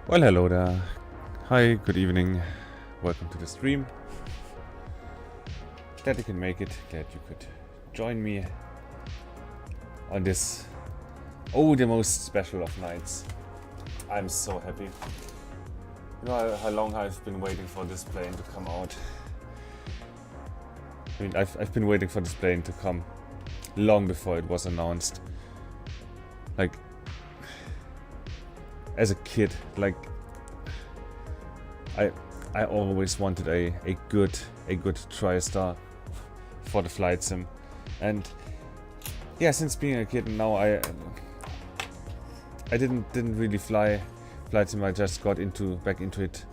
Well, hello there. Hi, good evening. Welcome to the stream. Glad you can make it. Glad you could join me on this, the most special of nights. I'm so happy. You know how long I've been waiting for this plane to come out. I mean, I've been waiting for this plane to come long before it was announced. Like, as a kid, like, I always wanted a good TriStar for the flight sim, and yeah, since being a kid, now I didn't really flight sim. I just got back into it,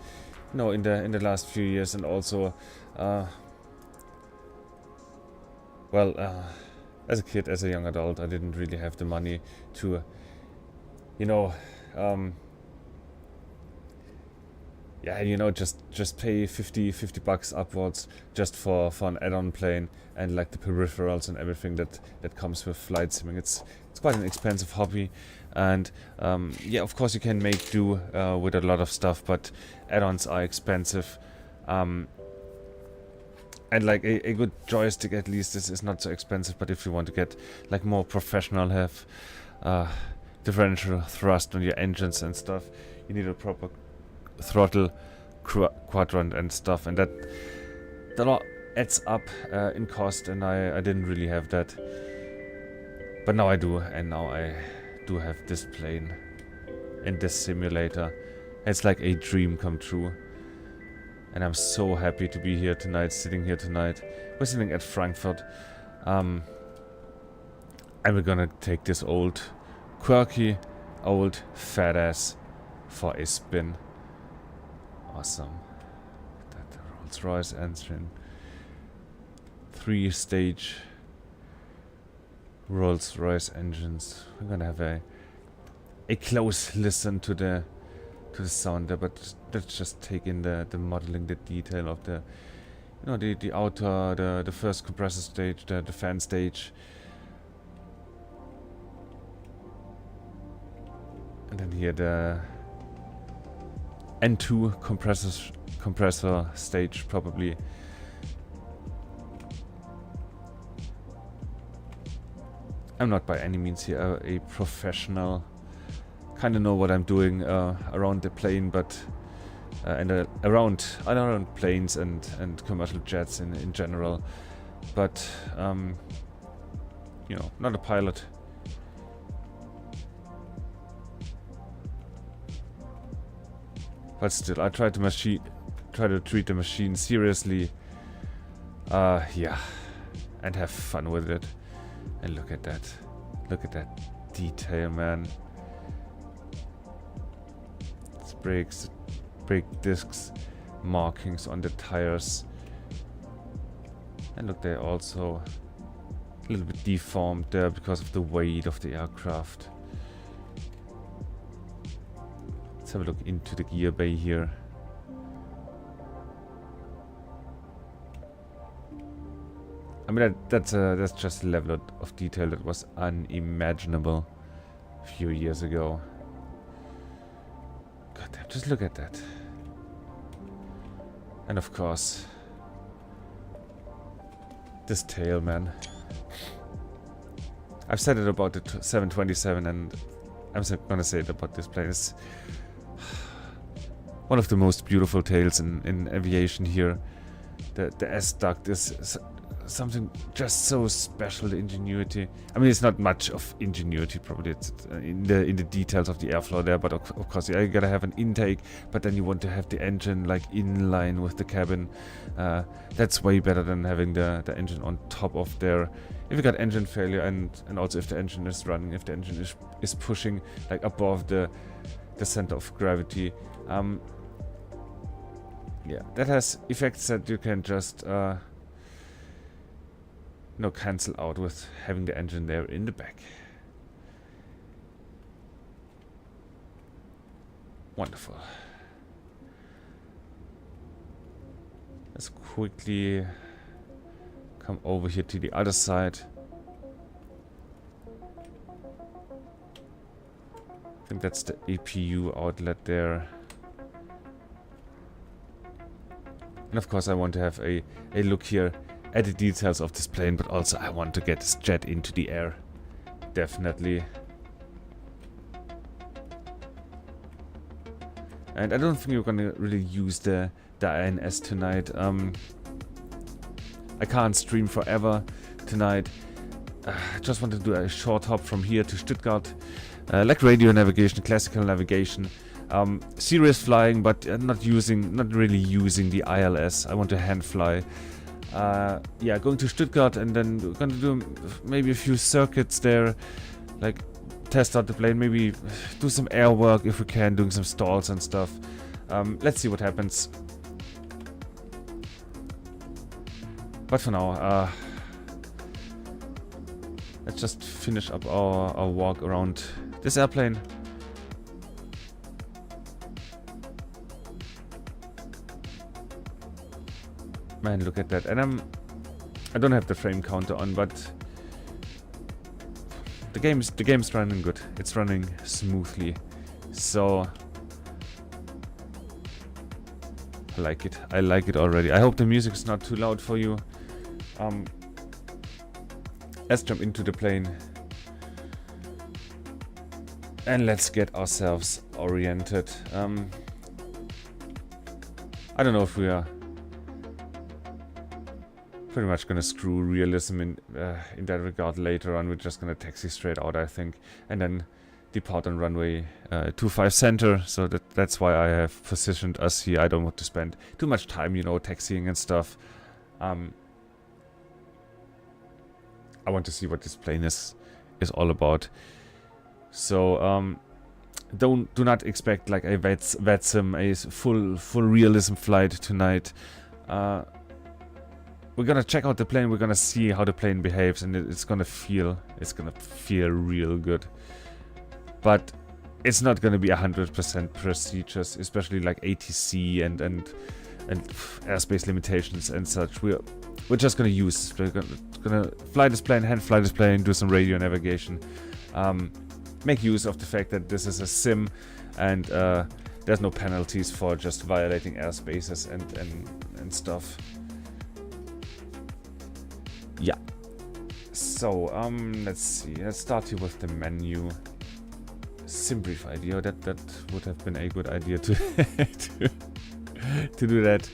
you know, in the last few years, and also, as a kid, as a young adult, I didn't really have the money to, you know, yeah, you know, just pay 50 bucks upwards just for an add-on plane and like the peripherals and everything that comes with flight simming. It's quite an expensive hobby, and yeah, of course you can make do with a lot of stuff, but add-ons are expensive. And like a good joystick at least is not so expensive, but if you want to get like more professional, have differential thrust on your engines and stuff, you need a proper throttle quadrant and stuff, and that all adds up in cost, and I didn't really have that, but now I do, and now I do have this plane in this simulator. It's like a dream come true, and I'm so happy to be here tonight, sitting here tonight. We're sitting at Frankfurt, and we're gonna take this old quirky old fat ass for a spin. Awesome. That Rolls-Royce engine. 3-stage Rolls-Royce engines. We're gonna have a close listen to the sound there, but let's just take in the modeling, the detail of the, you know, the outer, the first compressor stage, the fan stage, and then here the N2 compressor stage, probably. I'm not by any means here a professional. Kind of know what I'm doing around the plane, but and around planes and commercial jets in general, but you know, not a pilot. But still, I try to treat the machine seriously, yeah, and have fun with it. And look at that detail, man. It's brakes, brake discs, markings on the tires, and look, they're also a little bit deformed there because of the weight of the aircraft. Let's have a look into the gear bay here. I mean, that's just a level of detail that was unimaginable a few years ago. God damn, just look at that. And of course, this tail, man. I've said it about the 727, and I'm gonna say it about this plane. It's one of the most beautiful tails in aviation here. The S-duct is something just so special. The ingenuity. I mean, it's not much of ingenuity, probably. It's in the details of the airflow there. But of course, you gotta have an intake. But then you want to have the engine like in line with the cabin. That's way better than having the engine on top of there. If you got engine failure, and also if the engine is running, if the engine is pushing like above the center of gravity. Yeah, that has effects that you can just cancel out with having the engine there in the back. Wonderful. Let's quickly come over here to the other side. I think that's the APU outlet there. And of course I want to have a look here at the details of this plane, but also I want to get this jet into the air. Definitely. And I don't think we're gonna really use the INS tonight. I can't stream forever tonight. I just want to do a short hop from here to Stuttgart. Like radio navigation, classical navigation. Serious flying, but not really using the ILS. I want to hand fly. Yeah, going to Stuttgart, and then we're gonna do maybe a few circuits there, like test out the plane, maybe do some air work if we can, doing some stalls and stuff. Let's see what happens. But for now, let's just finish up our walk around this airplane. Man, look at that. And I don't have the frame counter on, but the game's running good. It's running smoothly. So I like it. I like it already. I hope the music is not too loud for you. Let's jump into the plane. And let's get ourselves oriented. I don't know if we are pretty much gonna screw realism in that regard later on. We're just gonna taxi straight out, I think, and then depart on runway 25 center. So that's why I have positioned us here. I don't want to spend too much time, you know, taxiing and stuff. I want to see what this plane is all about. So do not expect like a VATSIM, a full realism flight tonight. We're gonna check out the plane. We're gonna see how the plane behaves, and it's gonna feel real good. But it's not gonna be 100% prestigious, especially like ATC and airspace limitations and such. We're just gonna gonna fly this plane, hand fly this plane, do some radio navigation, make use of the fact that this is a sim, and there's no penalties for just violating airspaces and stuff. Yeah. So let's see. Let's start here with the menu. Simbrief idea. That would have been a good idea to to do that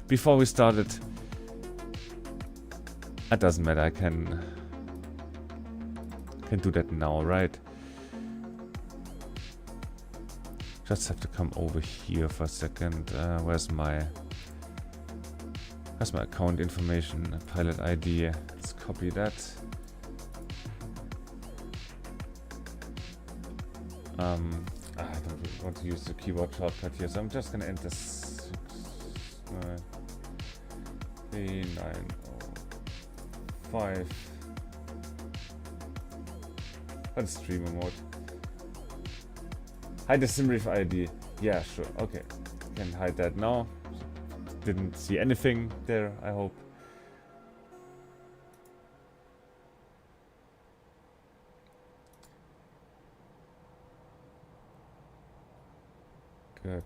before we started. It doesn't matter. I can do that now, right? Just have to come over here for a second. Where's my account information? Pilot ID. Let's copy that. I don't really want to use the keyboard shortcut here, so I'm just gonna enter 69390 What's streamer mode? Hide the Simbrief ID. Yeah, sure. Okay. Can hide that now. Didn't see anything there, I hope. Good.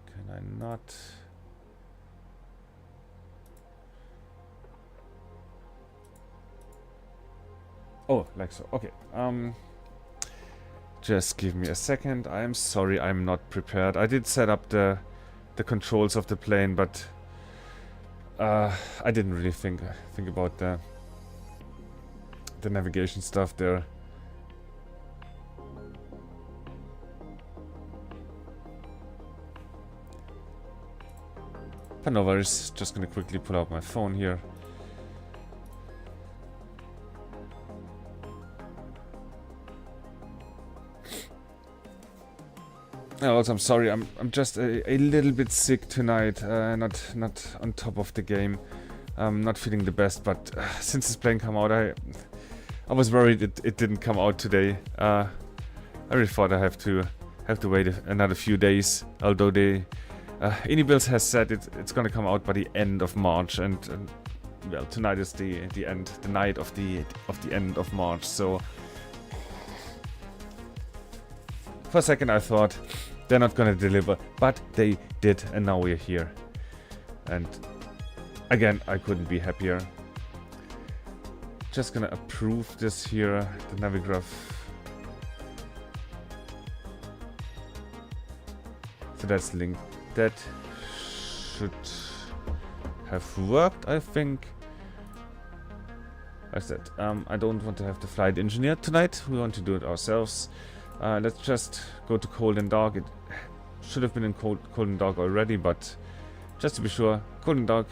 Can I not? Oh, like so. Okay. Just give me a second. I'm sorry, I'm not prepared. I did set up the controls of the plane, but I didn't really think about the navigation stuff there. But no worries, just gonna quickly pull out my phone here. Also, I'm sorry, I'm just a little bit sick tonight, not on top of the game. I'm not feeling the best, but since this plane came out, I was worried it didn't come out today. I really thought I have to wait another few days, although Inibuilds has said it's gonna come out by the end of March, and well, tonight is the night of the end of March. So for a second I thought they're not gonna deliver, but they did, and now we're here. And again, I couldn't be happier. Just gonna approve this here, the Navigraph. So that's linked. That should have worked, I think. Like I said, I don't want to have the flight engineer tonight. We want to do it ourselves. Let's just go to cold and dark. It should have been in cold and dark already, but just to be sure, cold and dark,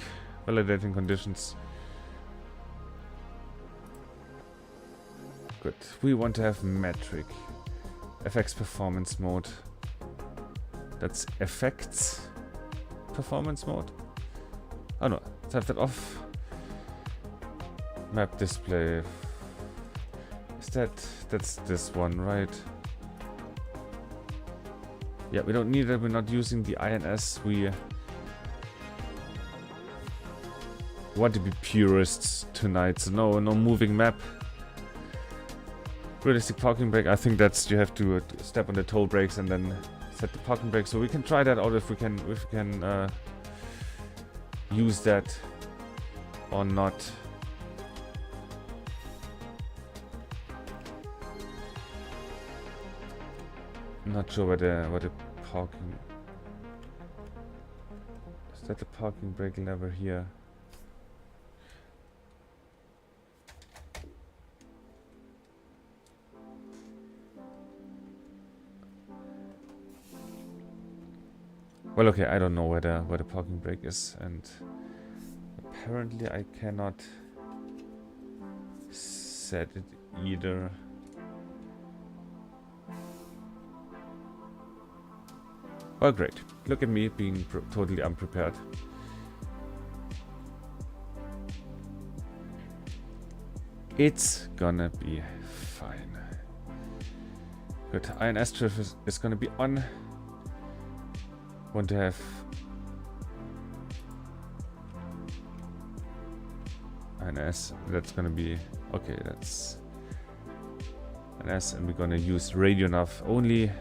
validating conditions. Good. We want to have metric. FX performance mode. That's effects performance mode. Oh no, let's have that off. Map display. Is that's this one, right? Yeah, we don't need it. We're not using the INS. We want to be purists tonight. So no moving map. Realistic parking brake. I think that's you have to step on the toe brakes and then set the parking brake. So we can try that out if we can use that or not. Not sure where the parking. Is that the parking brake lever here? Well, okay, I don't know where the parking brake is, and apparently I cannot set it either. Well, great. Look at me being totally unprepared. It's gonna be fine. Good. INS drift is gonna be on. Want to have INS. That's gonna be okay. That's INS, and we're gonna use radio nav only.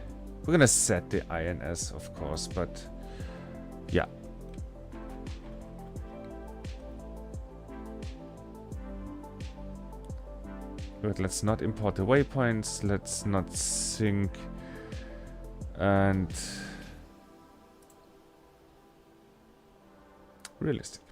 We're gonna set the INS, of course, but yeah. Good, let's not import the waypoints. Let's not sync. And realistic.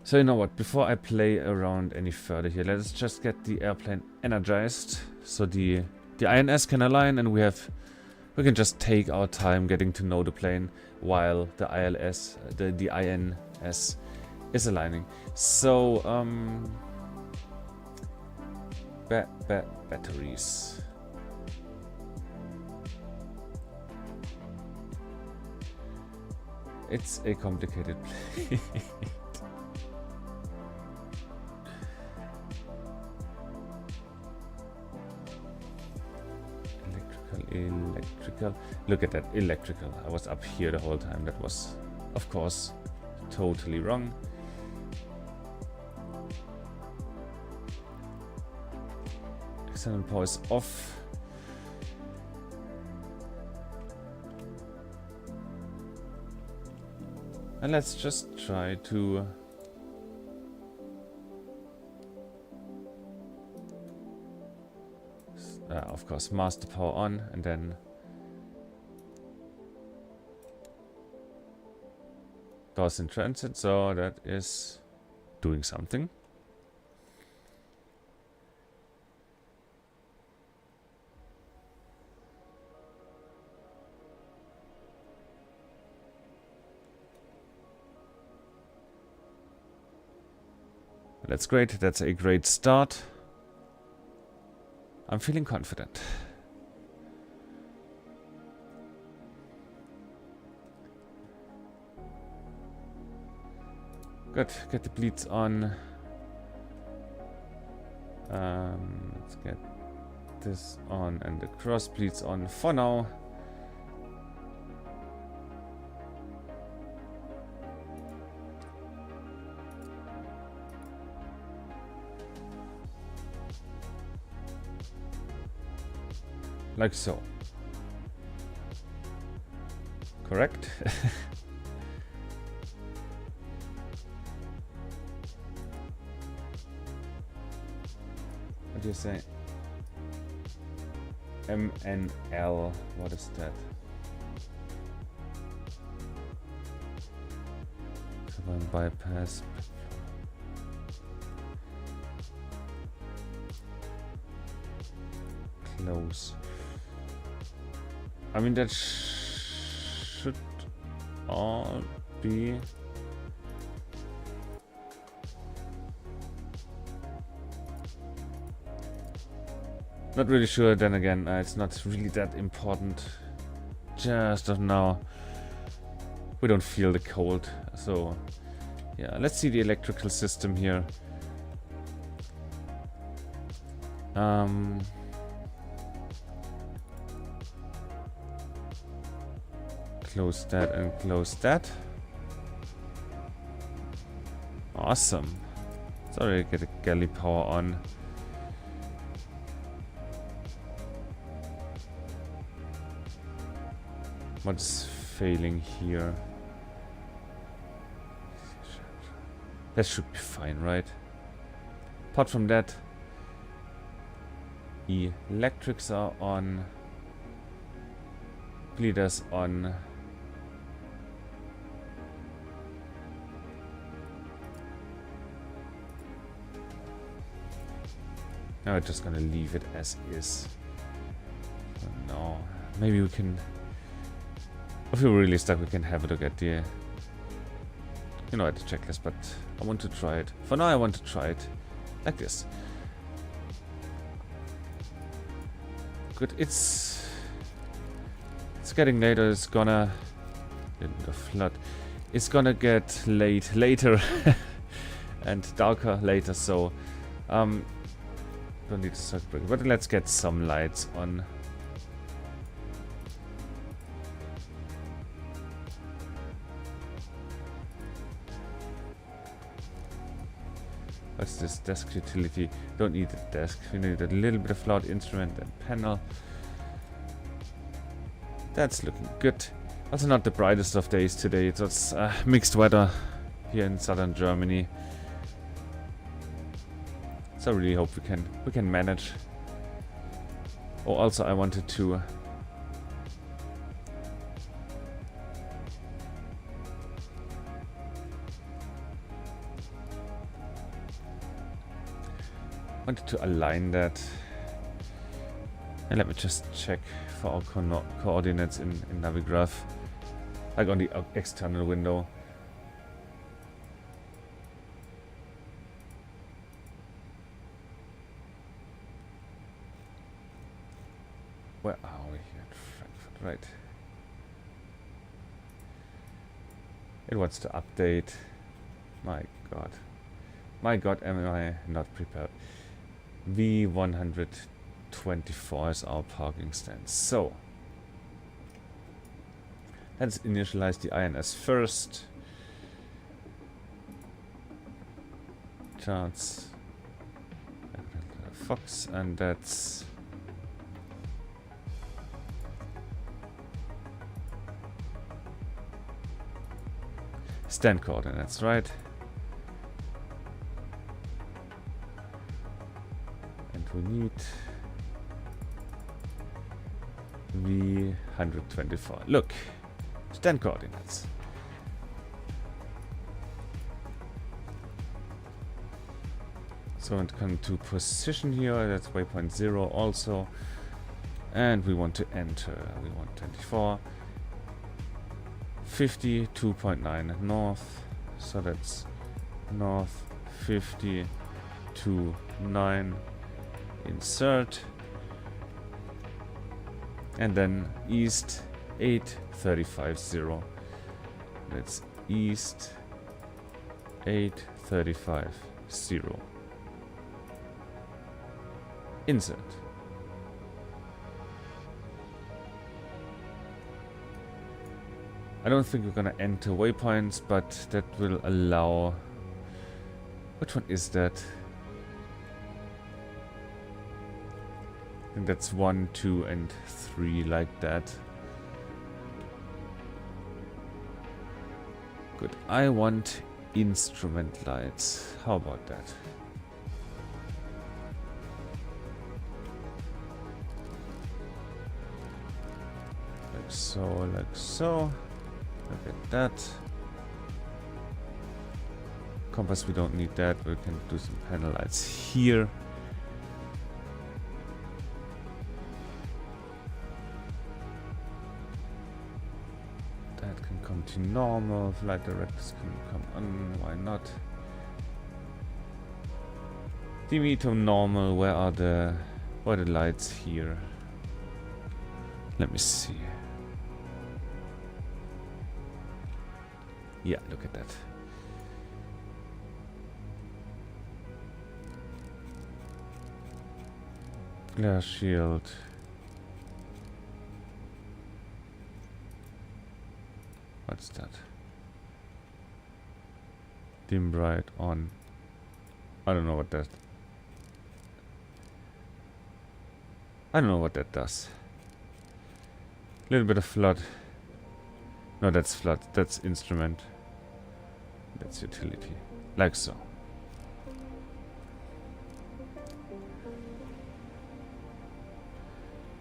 So you know what, before I play around any further here, let's just get the airplane energized so the INS can align, and we can just take our time getting to know the plane while the the INS is aligning. So batteries. It's a complicated plane. Electrical. Look at that, electrical. I was up here the whole time. That was, of course, totally wrong. External power is off. And let's just try to of course, master power on, and then doors in transit, so that is doing something. That's great, that's a great start. I'm feeling confident. Good, get the bleeds on. Let's get this on and the cross bleeds on for now. Like so. Correct? What do you say? MNL, what is that? Turbine bypass. Close. I mean, that should all be... Not really sure, then again, it's not really that important. Just of now, we don't feel the cold, so yeah, let's see the electrical system here. Close that and close that. Awesome. Sorry, get a galley power on. What's failing here? That should be fine, right? Apart from that, electrics are on, bleeders on. Now we're just gonna leave it as is. Oh, no, maybe we can. If we're really stuck, we can have a look at the, you know, at the checklist. But I want to try it. For now, I want to try it like this. Good. It's getting later. It's gonna the flood. It's gonna get late later and darker later. So don't need a circuit breaker. But let's get some lights on. What's this desk utility? Don't need a desk. We need a little bit of loud instrument and panel. That's looking good. Also not the brightest of days today. It's mixed weather here in southern Germany. So I really hope we can manage. Oh, also I wanted to align that. And let me just check for our coordinates in Navigraph, like on the external window. Where are we here? Frankfurt, right. It wants to update. My god. My god, am I not prepared. V124 is our parking stand. So, let's initialize the INS first. Charts. Fox, and that's stand coordinates, right? We need V124. Look, stand coordinates. So and come to position here. That's waypoint 0 also, and we want to enter. We want 24, 52.9 north. So that's north 50.9. Insert, and then east 835.0. That's east 835.0. Insert. I don't think we're gonna enter waypoints, but that will allow. Which one is that? I think that's 1, 2, and 3, like that. Good. I want instrument lights. How about that? Like so, like so. Look at that. Compass, we don't need that. We can do some panel lights here. That can come to normal. Flight directors can come on. Why not? DB to normal. Where are the lights here? Let me see. Yeah, look at that. Glare shield. What's that? Dim bright on. I don't know what that. I don't know what that does. Little bit of flood. No, that's flood. That's instrument. That's utility. Like so.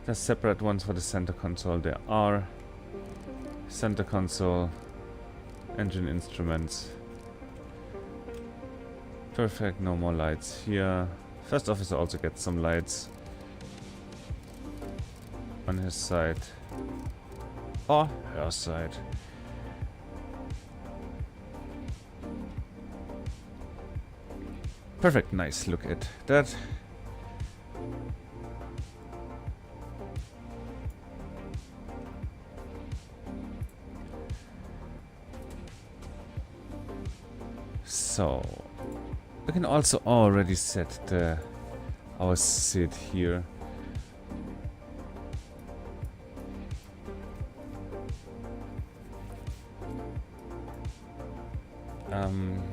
There's separate ones for the center console. There are center console, engine instruments. Perfect, no more lights here. First officer also gets some lights on his side or her side. Perfect, nice, look at that. So, we can also already set our SID here.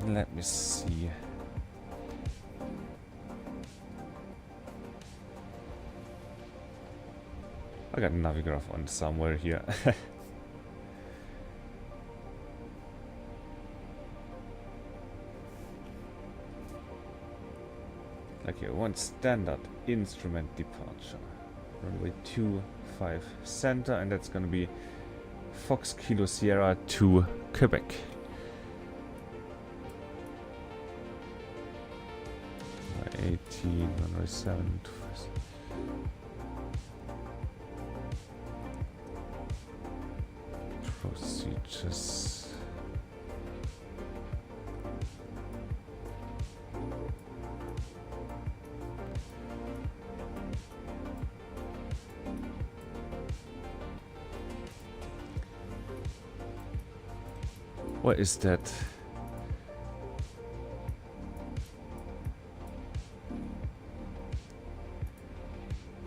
Let me see. I got a navigraph on somewhere here. Like here, one standard instrument departure. Runway 25 center, and that's gonna be Fox Kilo Sierra to Quebec. Runway 18, runway 7. Procedures. What is that?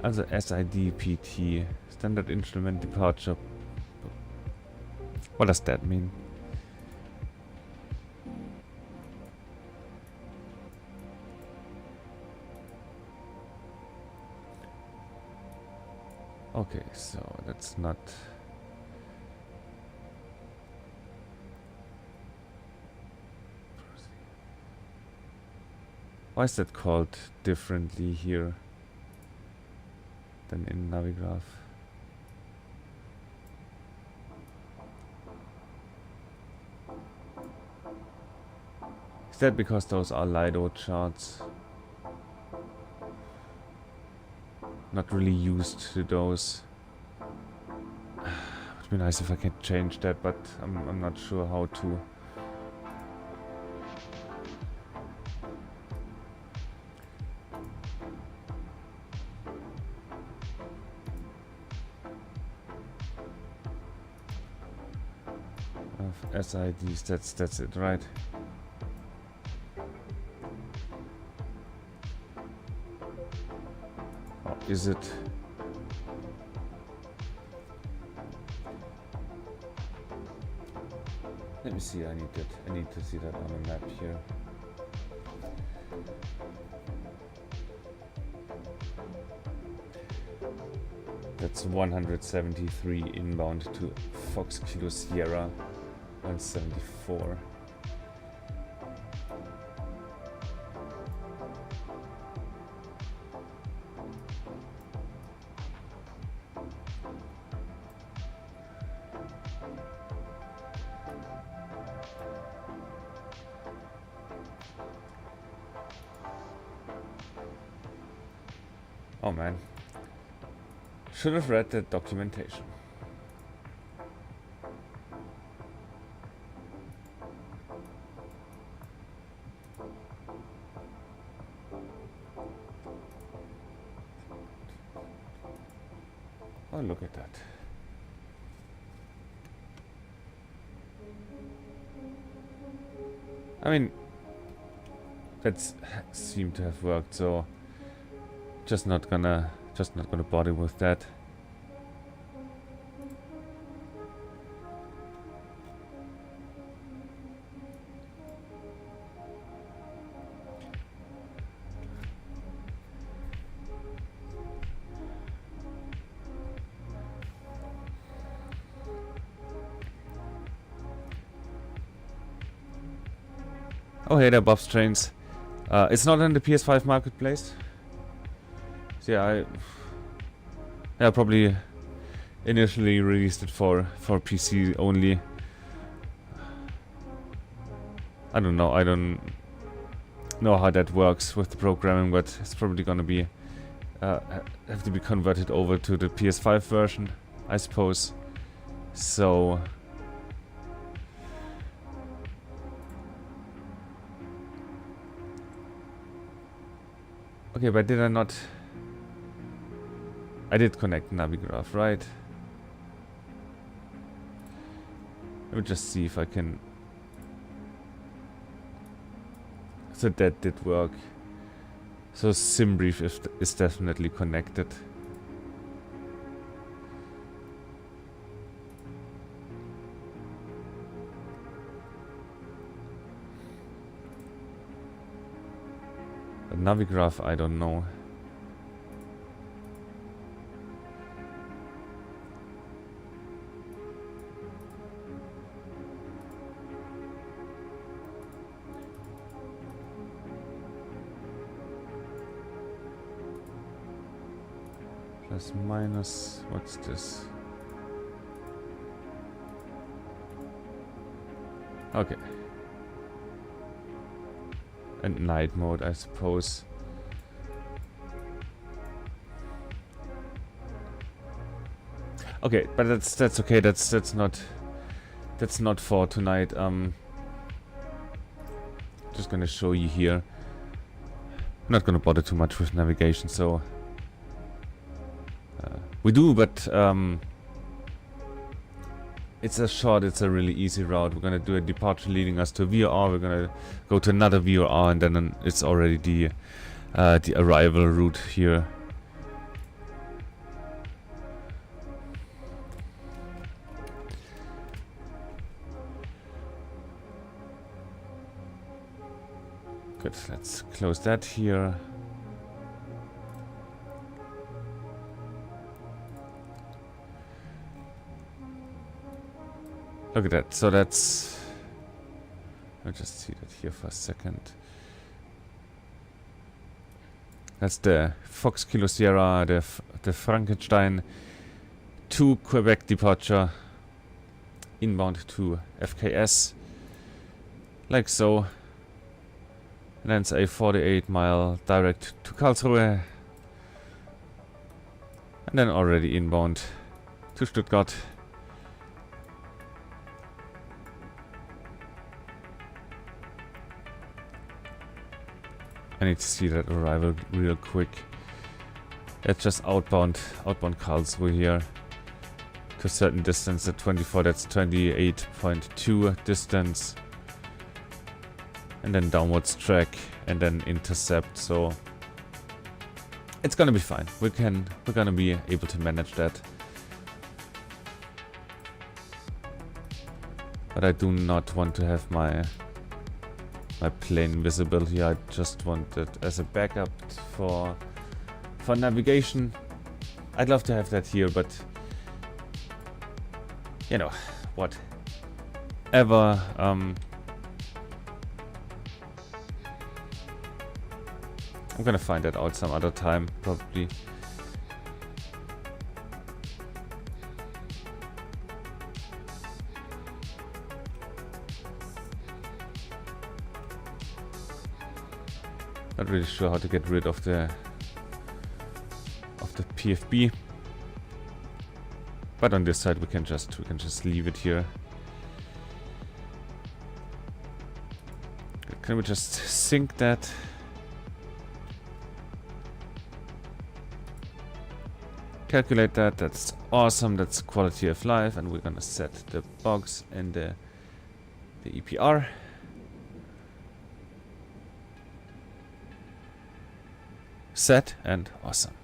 Also SID-PT, Standard Instrument Departure. What does that mean? Okay, so that's not... Why is that called differently here than in Navigraph? Is that because those are Lido charts? Not really used to those. Would be nice if I could change that, but I'm not sure how to. SIDs, that's it, right? Or is it? Let me see, I need to see that on a map here. That's 173 inbound to Fox Kilo Sierra. 174. Oh man, should have read the documentation. Oh, look at that. I mean, that seemed to have worked, so just not gonna bother with that. Oh hey there, Bob's Trains. It's not in the PS5 marketplace. So yeah, I probably initially released it for PC only. I don't know how that works with the programming, but it's probably gonna be have to be converted over to the PS5 version, I suppose. So okay, but did I not? I did connect Navigraph, right? Let me just see if I can. So that did work. So SimBrief is definitely connected. But Navigraph, I don't know. Plus minus, what's this? Okay. And night mode, I suppose. Okay, but that's okay. That's not for tonight. Just gonna show you here. I'm not gonna bother too much with navigation, so we do, but it's a really easy route. We're gonna do a departure leading us to VRR. We're gonna go to another VRR, and then it's already the arrival route here. Good. Let's close that here. Look at that. So that's... I'll just see that here for a second. That's the Fox Kilo Sierra, the Frankenstein to Quebec departure, inbound to FKS, like so. And then it's a 48-mile direct to Karlsruhe, and then already inbound to Stuttgart. I need to see that arrival real quick. It's just outbound Karlsruhe here. To a certain distance at 24, that's 28.2 distance. And then downwards track and then intercept, so it's gonna be fine. We're gonna be able to manage that. But I do not want to have my plane visible here. I just want it as a backup for navigation. I'd love to have that here, but you know what? ever. I'm gonna find that out some other time, probably. Not really sure how to get rid of the PFB. But on this side we can just leave it here. Can we just sync that? Calculate that. That's awesome. That's quality of life, and we're gonna set the box and the EPR. Set and awesome.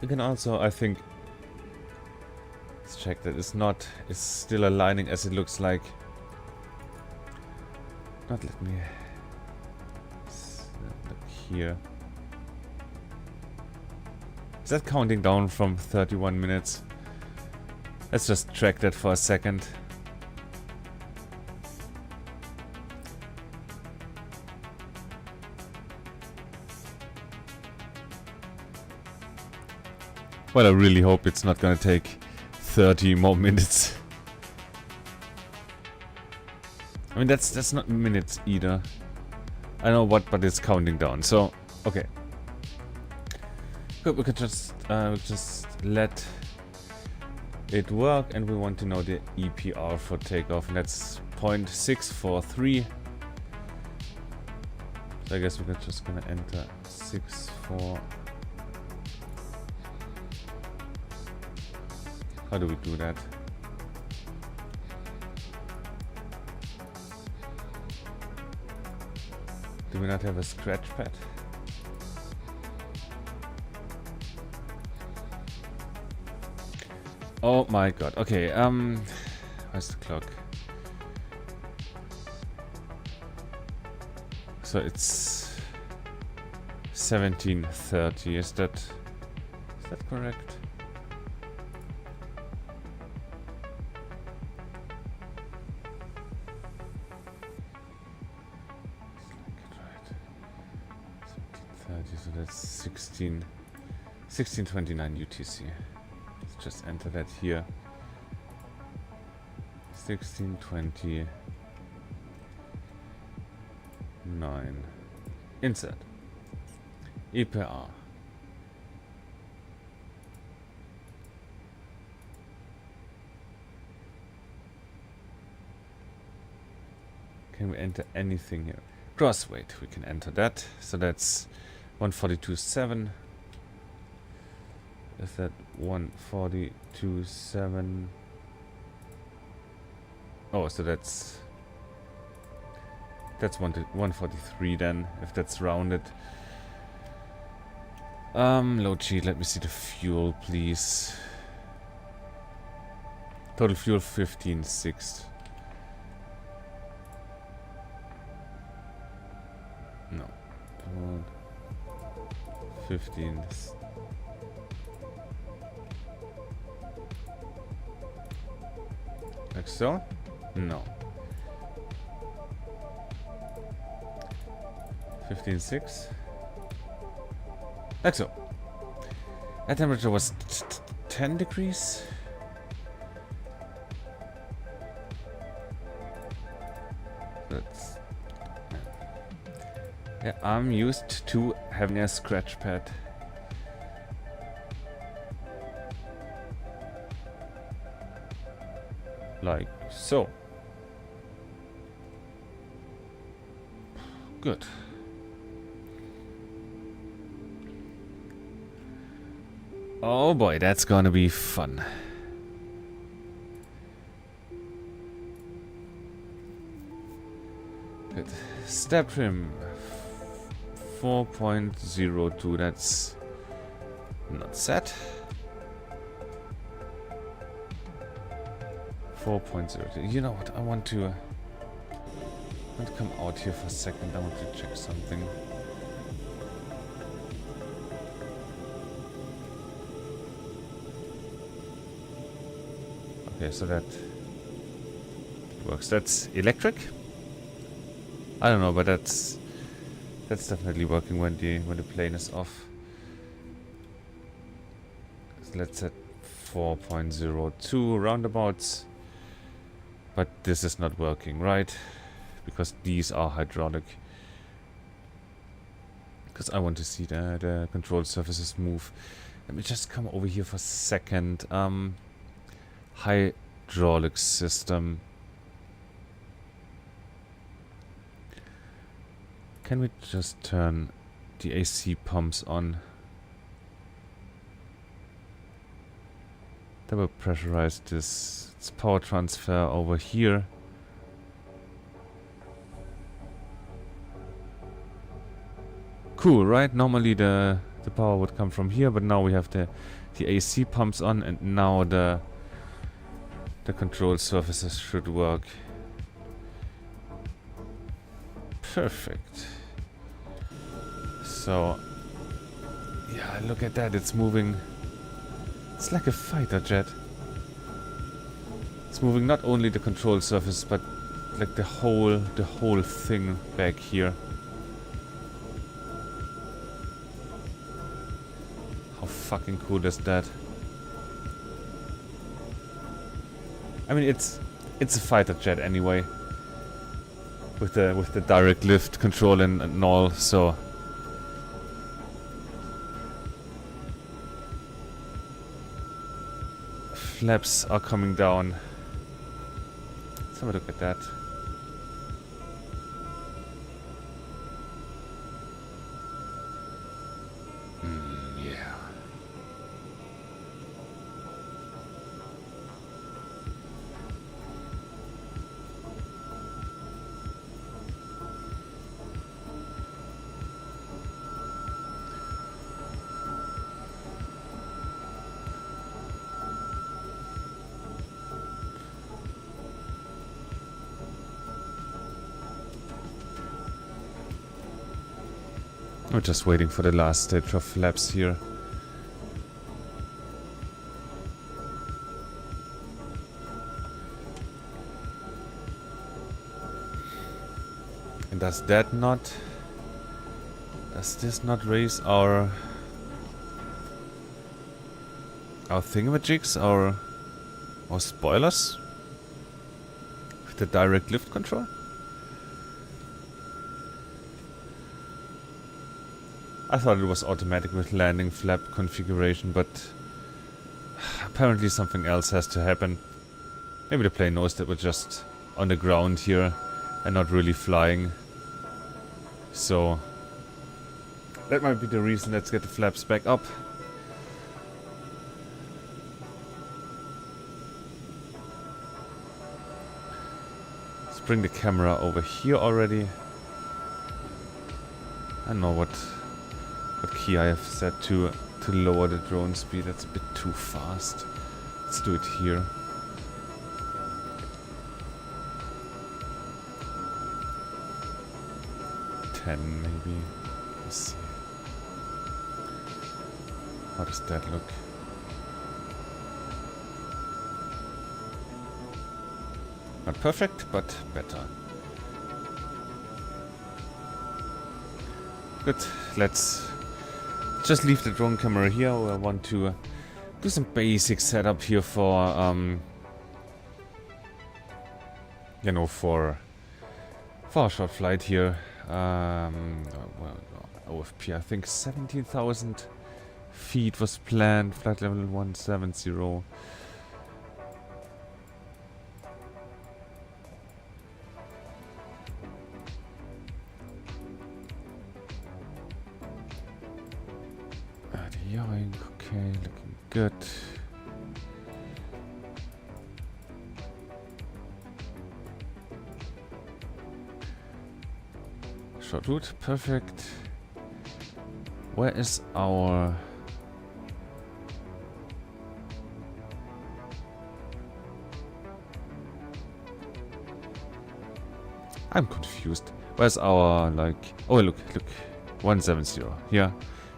You can also, I think, let's check that it's still aligning as it looks like. Not let me look here. Is that counting down from 31 minutes? Let's just track that for a second. Well, I really hope it's not gonna take 30 more minutes. I mean, that's not minutes either. I know what, but it's counting down. So, okay. Good, we could just let it work, and we want to know the EPR for takeoff, and that's 0.643. So I guess we're just gonna enter 64. How do we do that? Do we not have a scratch pad? Oh my god. Okay, where's the clock? So it's 17:30. Is that correct? So that's 16:29 UTC. Let's just enter that here. 16:29. Insert. EPR. Can we enter anything here? Gross weight, we can enter that. So that's 142.7. Is that 142.7? Oh, so that's 143 then, if that's rounded. Load sheet, let me see the fuel, please. Total fuel 15.6. No. 15. Like so? No. 15.6. Like so. That temperature was 10 degrees. That's... Yeah, I'm used to having a scratch pad. Like so. Good. Oh boy, that's gonna be fun. Good. Step trim 4.02. That's not set. 4.02. You know what? I want to come out here for a second. I want to check something. Okay, so that works. That's electric. I don't know, but that's definitely working when the plane is off. So let's set 4.02 roundabouts. But this is not working, right? Because these are hydraulic. Because I want to see the control surfaces move. Let me just come over here for a second. Hydraulic system. Can we just turn the AC pumps on? That will pressurize this. It's power transfer over here. Cool, right? Normally the power would come from here, but now we have the AC pumps on, and now the control surfaces should work. Perfect. So, yeah, look at that. It's moving. It's like a fighter jet. It's moving not only the control surface, but like the whole thing back here. How fucking cool is that? I mean, it's a fighter jet anyway, with the direct lift control and all. So flaps are coming down. Let's have a look at that. Yeah. We're just waiting for the last stage of flaps here. And does this not raise our thingamajigs, our spoilers? With the direct lift control? I thought it was automatic with landing flap configuration, but apparently something else has to happen. Maybe the plane knows that we're just on the ground here and not really flying. So that might be the reason. Let's get the flaps back up. Let's bring the camera over here already. I don't know what key I have set to lower the drone speed. That's a bit too fast. Let's do it here. Maybe. Let's see. How does that look? Not perfect, but better. Good. Let's just leave the drone camera here. I want to do some basic setup here for you know, for a short flight here. Well, OFP, I think 17,000 feet was planned. Flight level 170. The yoink, okay, looking good. Short route, perfect. Where is our... I'm confused. Where's our, like... Oh, look. 170. Here.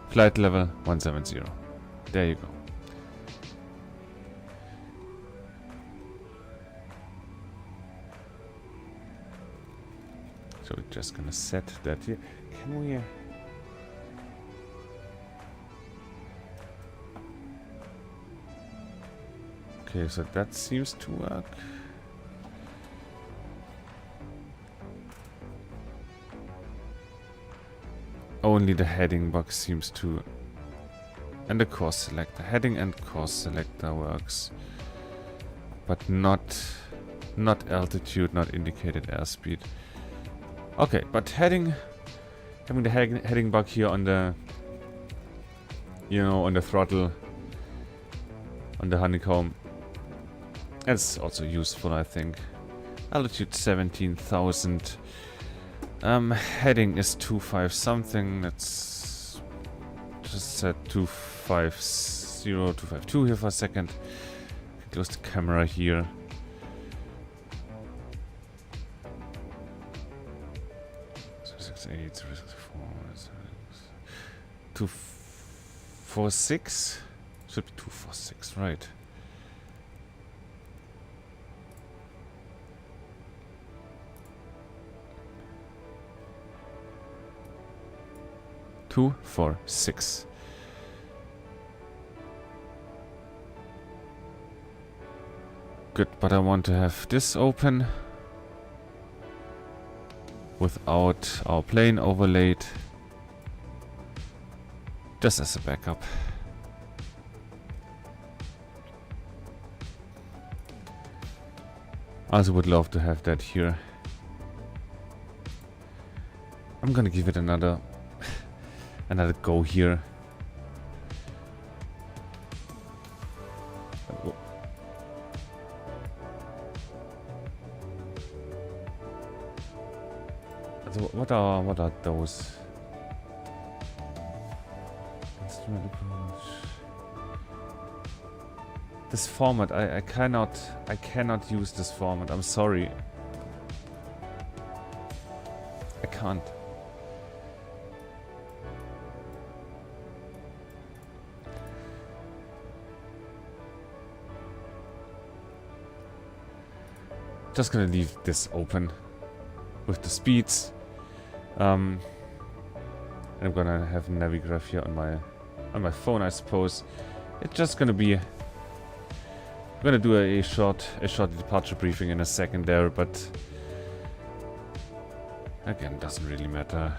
Flight level 170. There you go. just gonna set that here. Can we... Okay, so that seems to work. Only the heading box seems to... And the course selector. Heading and course selector works. But not altitude, not indicated airspeed. Okay, but heading... Having the heading bug here on the... You know, on the throttle. On the honeycomb. That's also useful, I think. Altitude 17,000. Heading is 25 something. Let's just set 250, 252 here for a second. Close the camera here. So 68, 246. Should be 246, right? Two, 4, 6. Good, but I want to have this open without our plane overlaid, just as a backup. I also would love to have that here. I'm gonna give it another go here. So what are those? Instrument approach. This format, I cannot use this format. I'm sorry. I can't. Just gonna leave this open with the speeds. I'm gonna have Navigraph here on my phone, I suppose. It's just gonna be... I'm gonna do a short departure briefing in a second there, but again, doesn't really matter.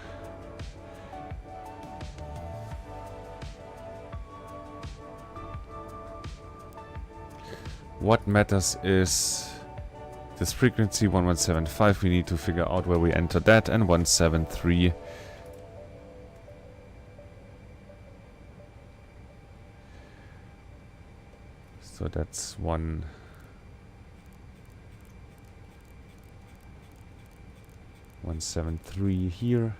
What matters is this frequency 1175, we need to figure out where we enter that, and 173. So that's 173 here.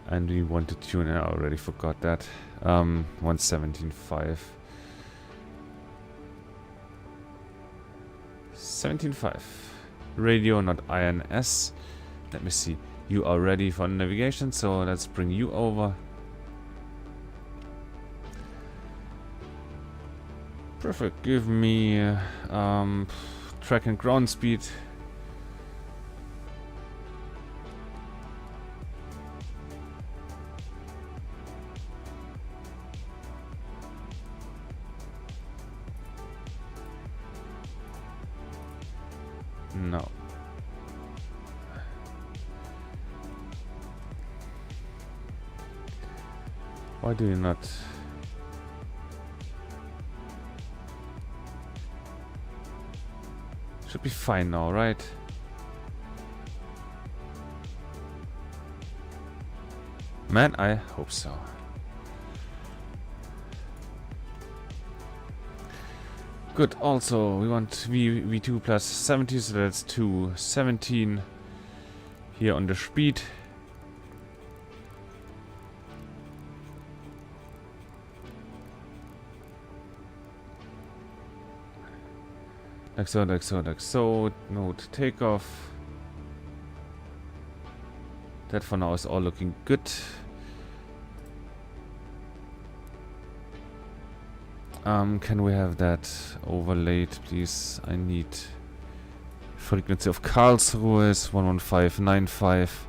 And we want to tune in, I already forgot that. 117.5. 17.5. Radio, not INS. Let me see. You are ready for navigation, so let's bring you over. Perfect. Give me track and ground speed. No. Why do you not? Should be fine now, right? Man, I hope so. Good, also we want V2 plus 70, so that's 217 here on the speed. Like so, like so, like so. Node takeoff. That for now is all looking good. Can we have that overlaid, please? I need Frequency of Karlsruhe is 11595.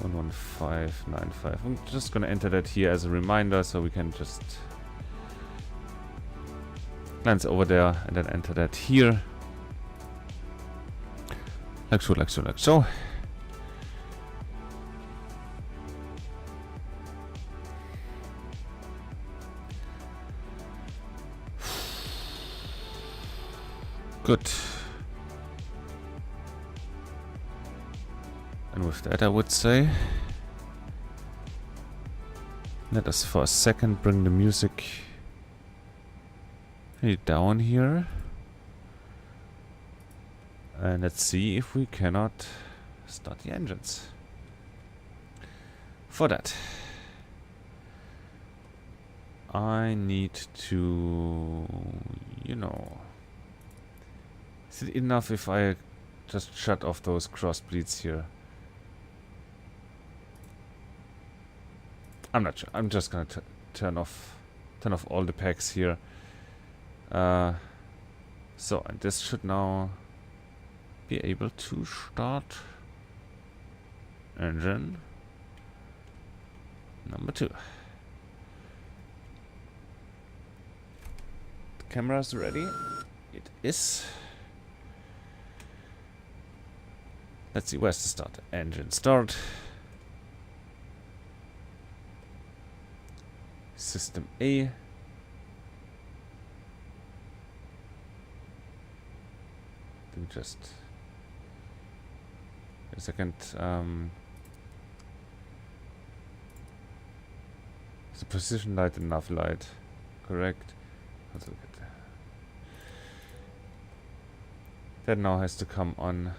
11595. I'm just gonna enter that here as a reminder so we can just glance over there and then enter that here. Like so, like so, like so. Good. And with that, I would say, let us for a second bring the music down here. And let's see if we cannot start the engines. For that, I need to, you know, is it enough if I just shut off those crossbleeds here? I'm not sure. I'm just gonna turn off all the packs here. So, and this should now be able to start engine number 2. The camera's ready. It is. Let's see, where's the start? Engine start. System A. Do just a second. Is the position light and nav light correct? Let's look at that. That now has to come on.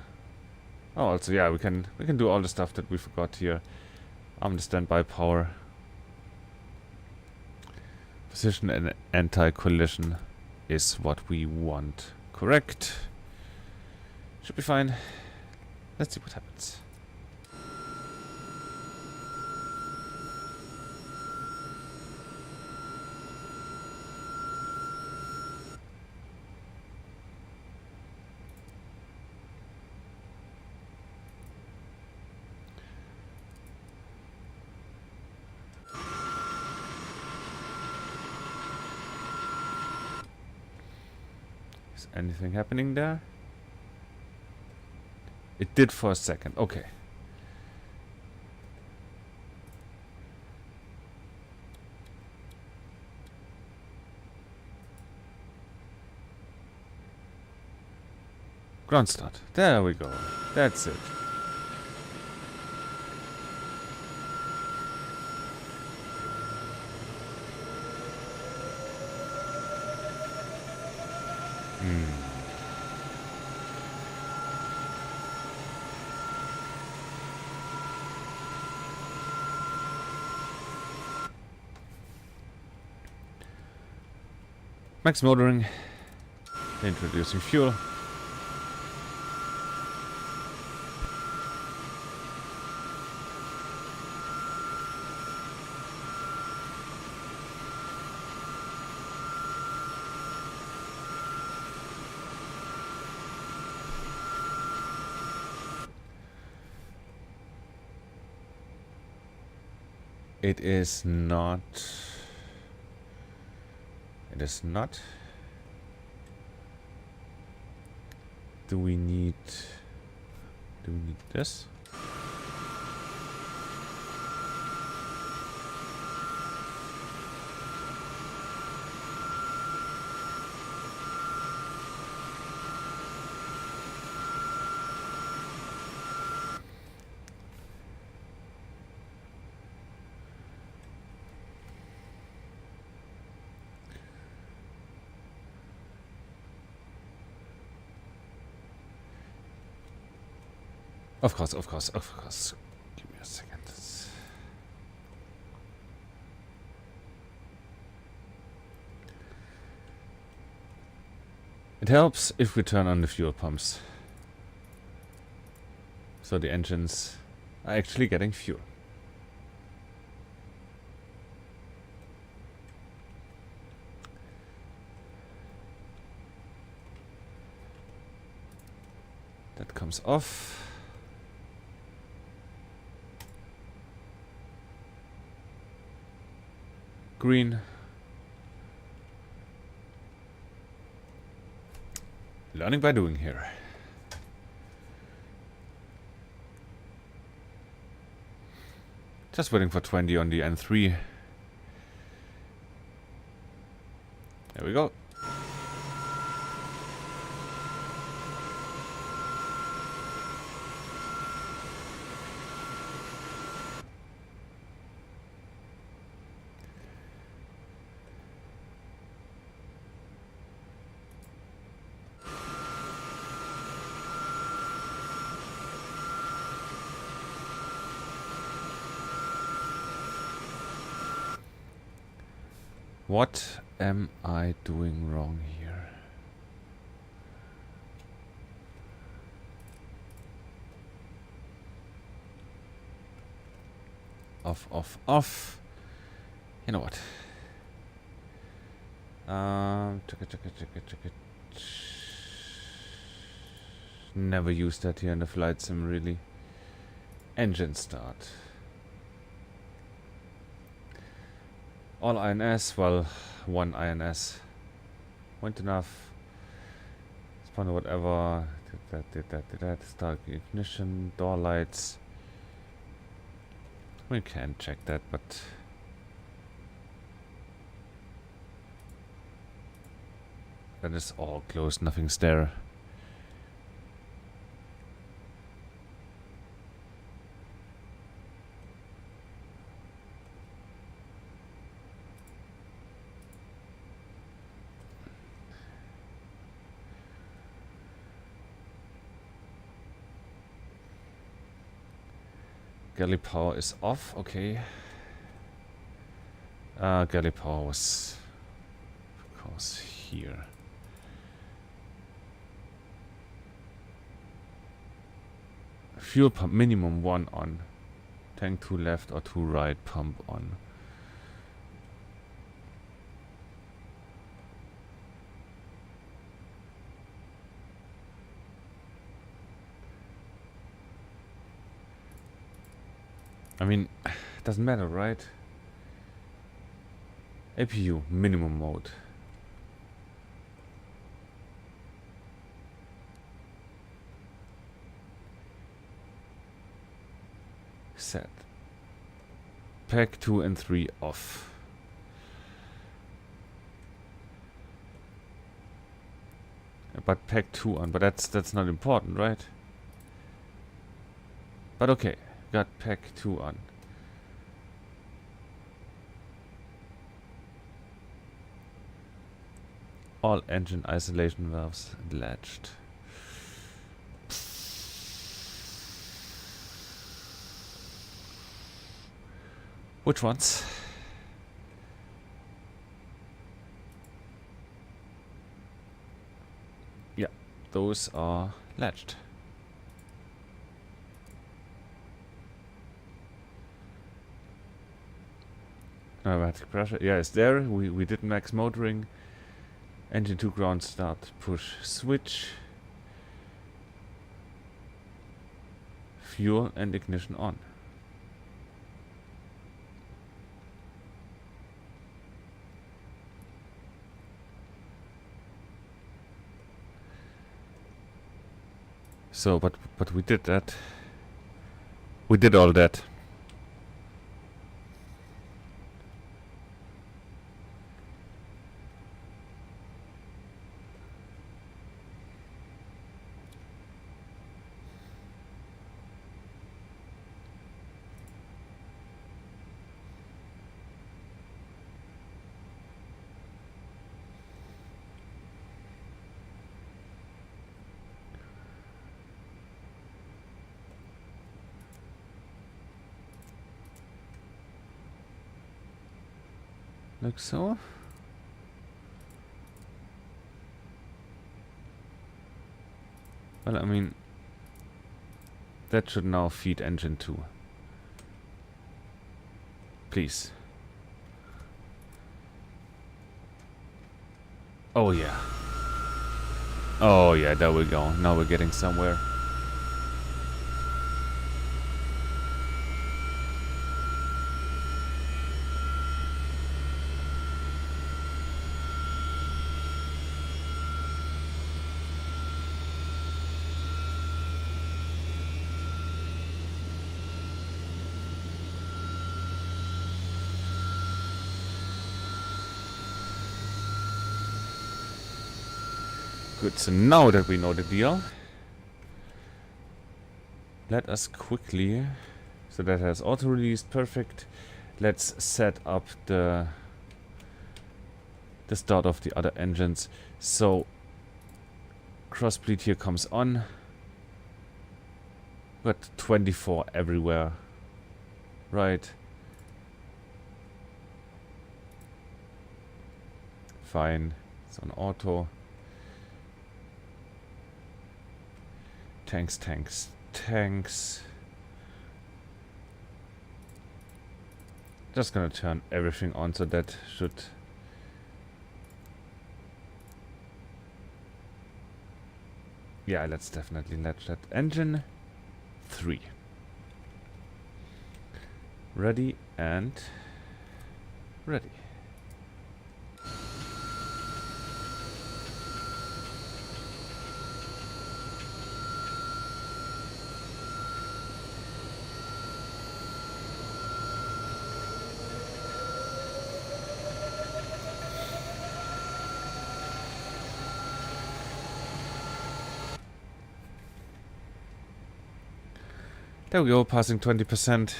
Oh, also yeah, we can do all the stuff that we forgot here. The standby power, position and anti-collision is what we want. Correct. Should be fine. Let's see what happens. Is anything happening there? It did for a second. Okay. Ground start. There we go. That's it. Max motoring. Introducing fuel. It is not. It is not. Do we need this? Of course, of course, of course. Give me a second. It helps if we turn on the fuel pumps. So the engines are actually getting fuel. That comes off. Green. Learning by doing here. Just waiting for 20 on the N3. There we go. What am I doing wrong here? Off, off, off. You know what? Check it. Never used that here in the flight sim, really. Engine start. All INS, well, one INS. Went enough. Spawner, whatever. Did that. Start ignition, door lights. We can check that, but that is all closed, nothing's there. Galley power is off, okay. Galley power was, of course, here. Fuel pump minimum 1 on. Tank 2 left or 2 right, pump on. I mean, doesn't matter, right? APU, minimum mode. Set. Pack 2 and 3 off. But pack 2 on, but that's not important, right? But okay. Got pack 2 on. All engine isolation valves latched. Which ones? Yeah, those are latched. Pneumatic pressure, yeah, it's there. We did max motoring. Engine 2 ground start, push, switch. Fuel and ignition on. So, but we did that. We did all that. Like so. Well, I mean, that should now feed engine 2. Please. Oh yeah. Oh yeah, there we go. Now we're getting somewhere. Good, so now that we know the deal, let us quickly, so that has auto-released, perfect. Let's set up the start of the other engines. So, crossbleed here comes on. Got 24 everywhere. Right. Fine. It's on auto. Tanks, tanks, tanks. Just gonna turn everything on, so that should... Yeah, let's definitely let that engine 3. Ready and ready. There we go, passing 20%.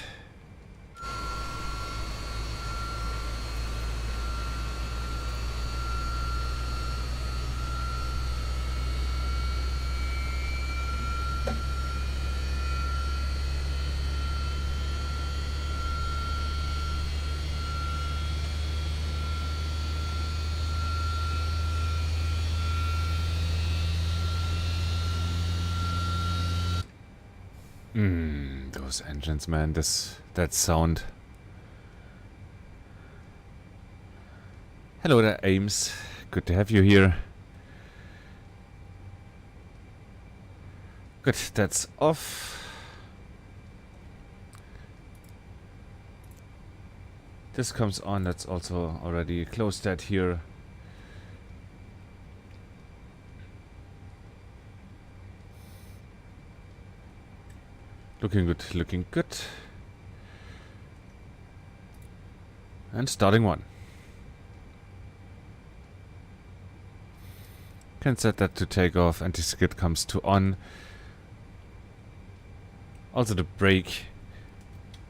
Those engines, man, that sound. Hello there, Ames. Good to have you here. Good, that's off. This comes on, that's also already closed that here. Looking good, looking good. And starting one. Can set that to take off. Anti-skid comes to on. Also the brake.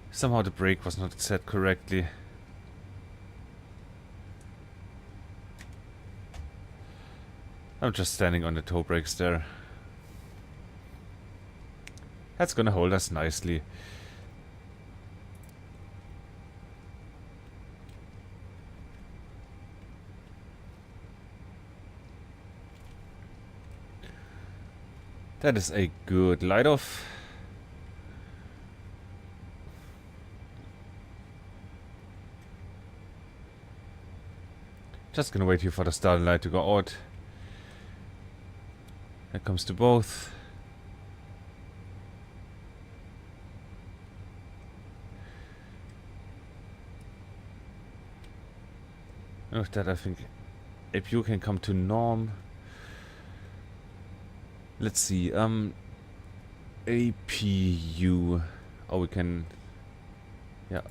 Somehow the brake was not set correctly. I'm just standing on the toe brakes there. That's gonna hold us nicely. That is a good light off. Just gonna wait here for the starting light to go out. That comes to both. With that, I think APU can come to norm. Let's see. APU. Oh, we can. Yeah,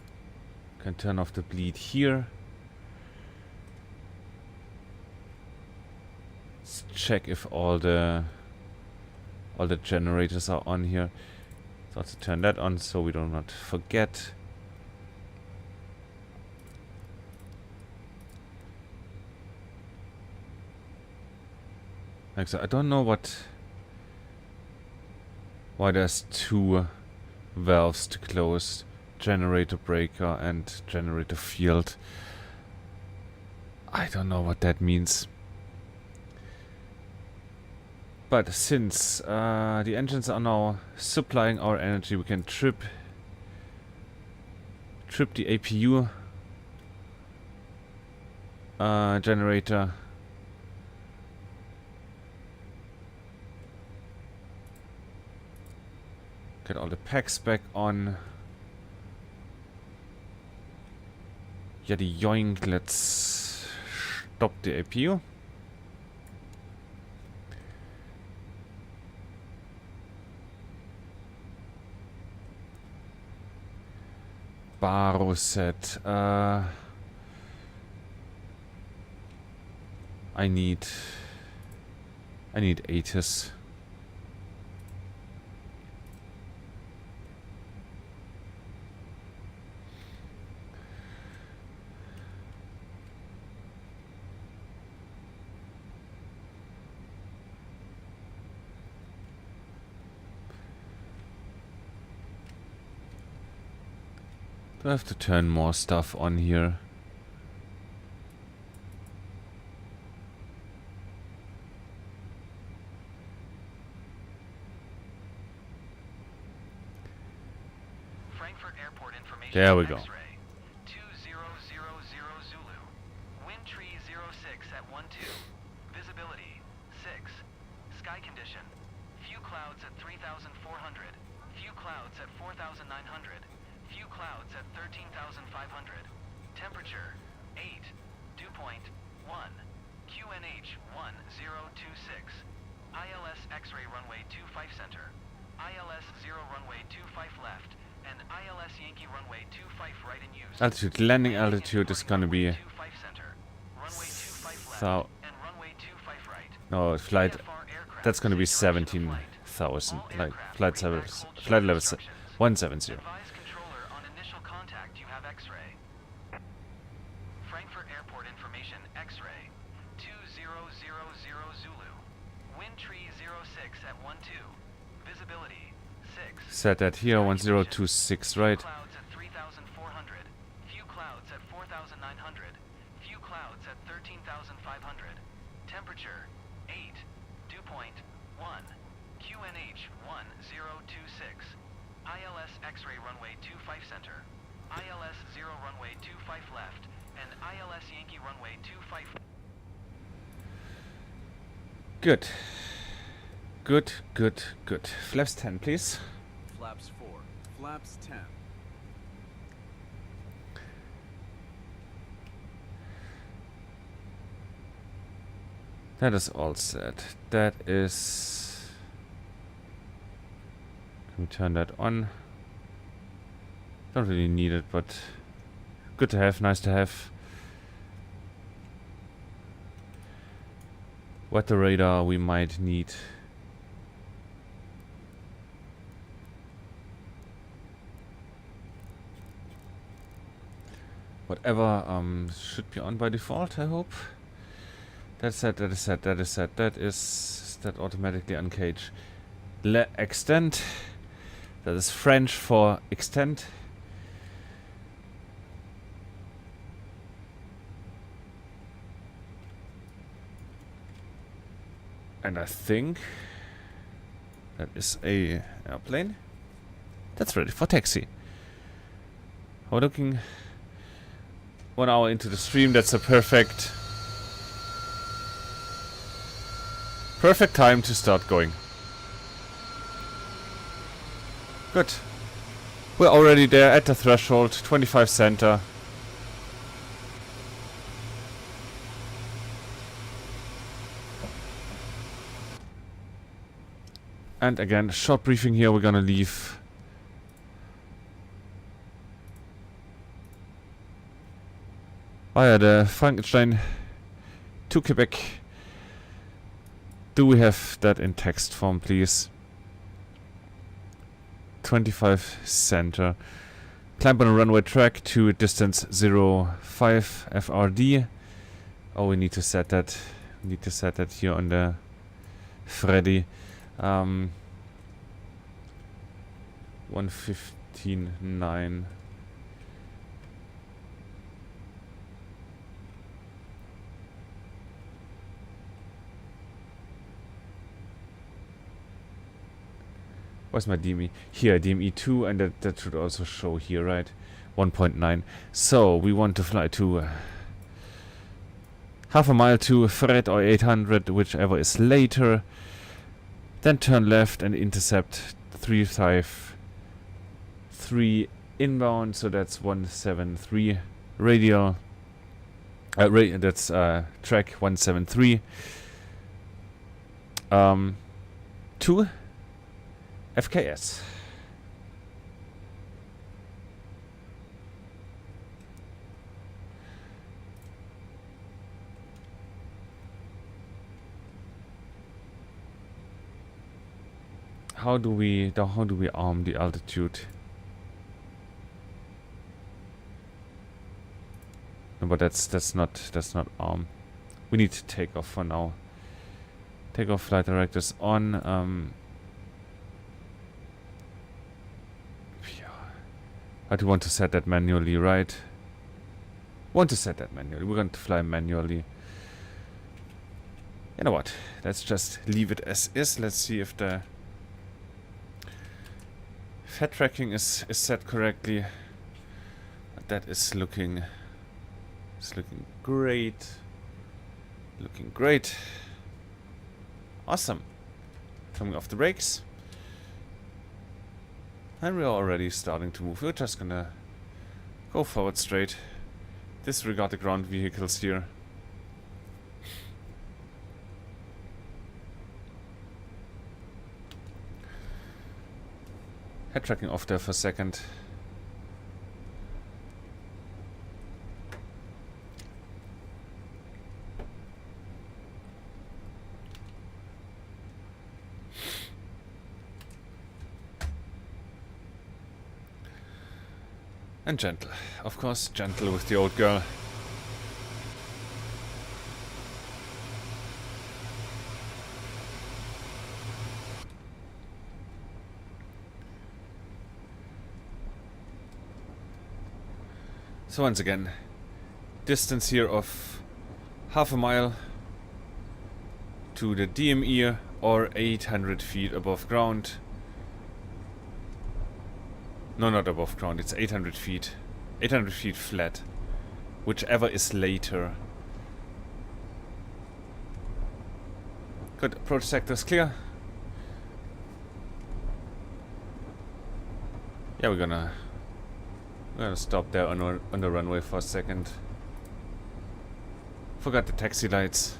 can turn off the bleed here. Let's check if all the generators are on here. So let's turn that on so we do not forget. Like so, I don't know why there's two valves to close: generator breaker and generator field. I don't know what that means. But since the engines are now supplying our energy, we can trip the APU generator. Get all the packs back on. Yaddy yoink, let's stop the APU. Baro set. I need I need ATIS. Do I have to turn more stuff on here? Frankfurt Airport information. There we go. X-ray 2000 Zulu. Wind tree 06 at 12. Visibility 6. Sky condition. Few clouds at 3,400. Few clouds at 4,900. Few clouds at 13,500. Temperature 8. Dew point 1. QNH 1026. ILS X-ray runway 25 center. ILS 0 runway 25 left. And ILS Yankee runway 25 right in use. Altitude, landing altitude is gonna be... So, and runway 25 right. No, flight... That's gonna be 17,000. Like, flight level 170. Advise controller on initial contact, you have X-ray. Frankfurt Airport information, X-ray 2000 Zulu. Wind tree 06 at 12. Visibility 6. Set that here, 1026, right? Clouds at 3,400. Few clouds at 4,900. Few clouds at 13,500. Temperature 8. Dew point 1. QNH 1026. ILS X-ray runway 25 center. ILS 0 runway 25 left. And ILS Yankee runway 25. Good. Good, good, good. Flaps 10, please. Flaps 4. Flaps 10. That is all set. That is... Can we turn that on? Don't really need it, but good to have, nice to have. Weather radar we might need. Whatever should be on by default, I hope. That's set, that is set, that is set, that is that automatically uncage. Extend. That is French for extend. And I think that is a airplane. That's ready for taxi. We're looking 1 hour into the stream. That's a perfect time to start going. Good. We're already there at the threshold, 25 center. And again, short briefing here, we're gonna leave. Via the Frankenstein to Quebec. Do we have that in text form, please? 25 center. Climb on a runway track to distance 05 FRD. Oh, we need to set that. We need to set that here on the Freddy. 115.9. Where's my DME? Here, DME 2, and that should also show here, right? 1.9. So, we want to fly to half a mile to Fred or 800, whichever is later. Then turn left and intercept 353 inbound, so that's 173 radial. That's track 173. 2 FKS. how do we arm the altitude? No, but that's not arm. We need to take off for now. Take off flight directors on. Yeah. But we want to set that manually, right? Want to set that manually. We're going to fly manually. You know what? Let's just leave it as is. Let's see if the fat tracking is set correctly. That is looking great. Looking great. Awesome. Coming off the brakes. And we're already starting to move. We're just gonna go forward straight. Disregard the ground vehicles here. Head tracking off there for a second. And gentle. Of course, gentle with the old girl. So once again, distance here of half a mile to the DME or 800 feet above ground. No, not above ground, it's 800 feet. 800 feet flat. Whichever is later. Good, approach sectors clear. Yeah, we're gonna stop there on the runway for a second. Forgot the taxi lights.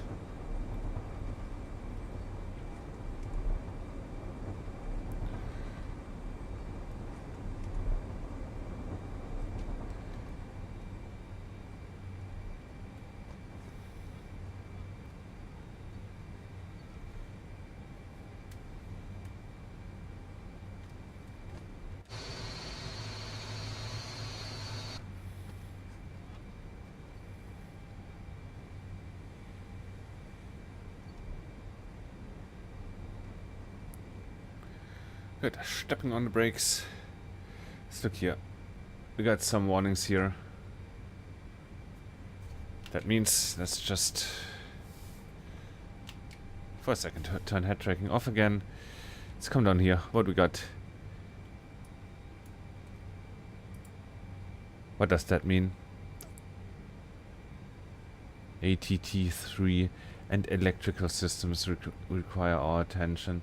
Good, stepping on the brakes. Let's look here. We got some warnings here. That means let's just for a second turn head tracking off again. Let's come down here. What we got? What does that mean? ATT3 and electrical systems require our attention.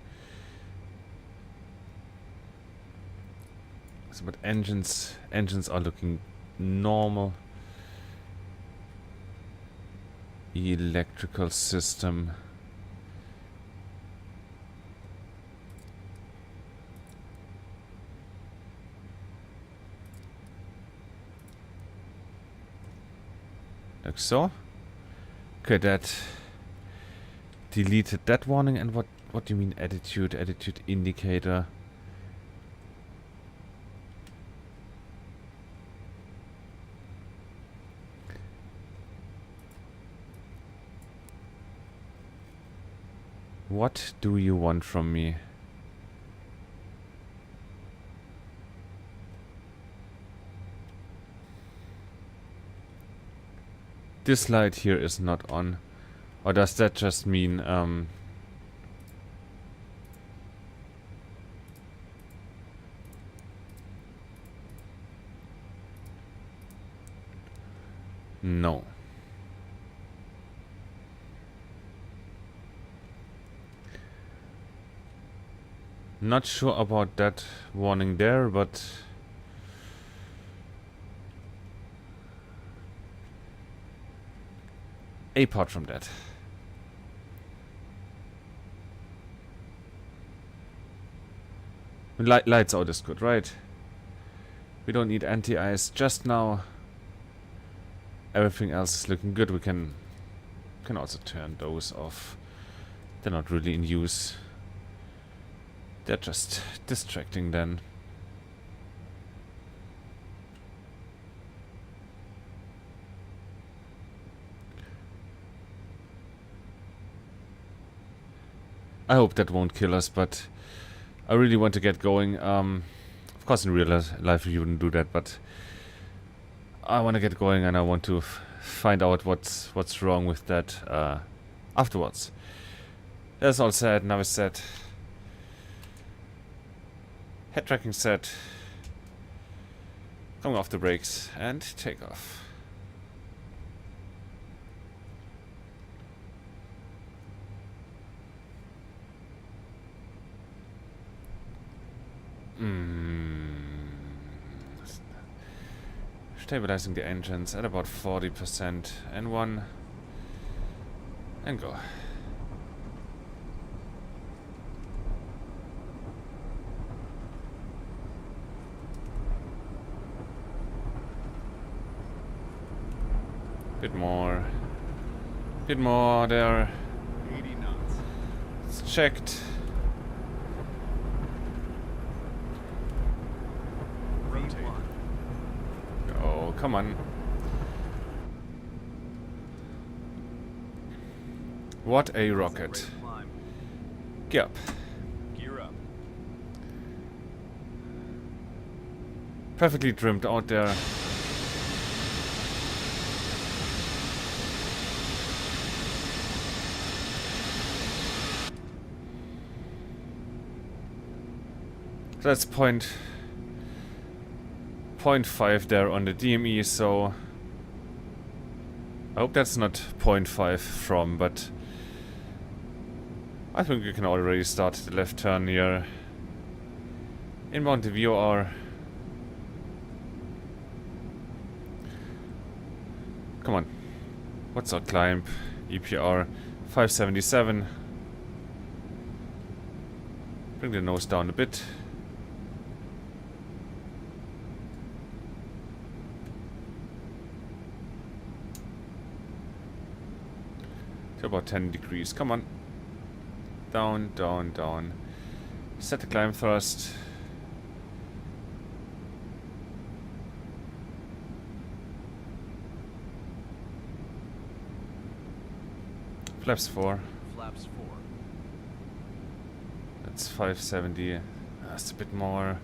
So, but engines are looking normal. Electrical system. Like so. Okay, that deleted that warning. And what do you mean attitude? Attitude indicator. What do you want from me? This light here is not on. Or does that just mean no. Not sure about that warning there, but apart from that, lights out is good, right? We don't need anti-ice just now. Everything else is looking good. We can also turn those off. They're not really in use. They're just distracting then. I hope that won't kill us, but I really want to get going. Of course in real life you wouldn't do that, but I want to get going and I want to find out what's wrong with that afterwards. That's all said, now it's set. Head tracking set. Coming off the brakes and take off. Stabilizing the engines at about 40% and one and go. Bit more there. 80 knots. It's checked. Rotate. Oh, come on. What a rocket. Ready to climb. Gear up. Gear up. Perfectly trimmed out there. That's 0.5 there on the DME, so I hope that's not 0.5 from, but I think we can already start the left turn here. Inbound the VOR. Come on. What's our climb? EPR 577. Bring the nose down a bit. To about 10 degrees. Come on. Down, down, down. Set the climb thrust. Flaps 4. Flaps 4. That's 570. That's a bit more.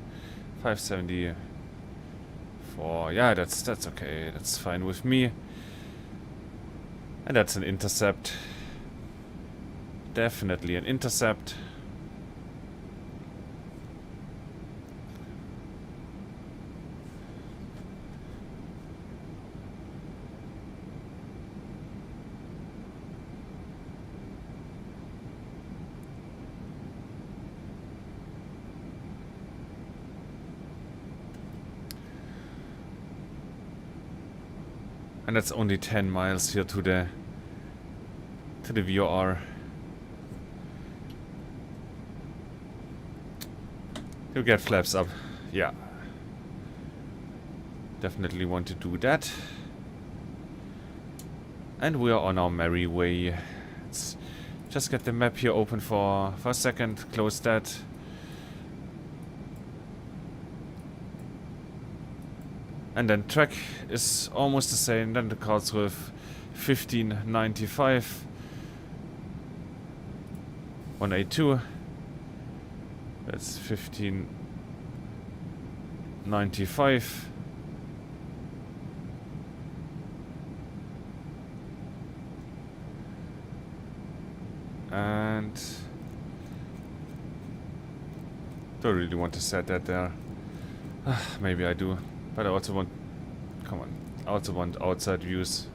574. Yeah, that's okay. That's fine with me. And that's an intercept. Definitely an intercept. And that's only 10 miles here to the VOR. You get flaps up. Yeah. Definitely want to do that. And we are on our merry way. Let's just get the map here open for a second. Close that. And then track is almost the same. Then the cards with 1595. 182. That's 1595. And don't really want to set that there. Maybe I do. But I also want, come on, I also want outside views.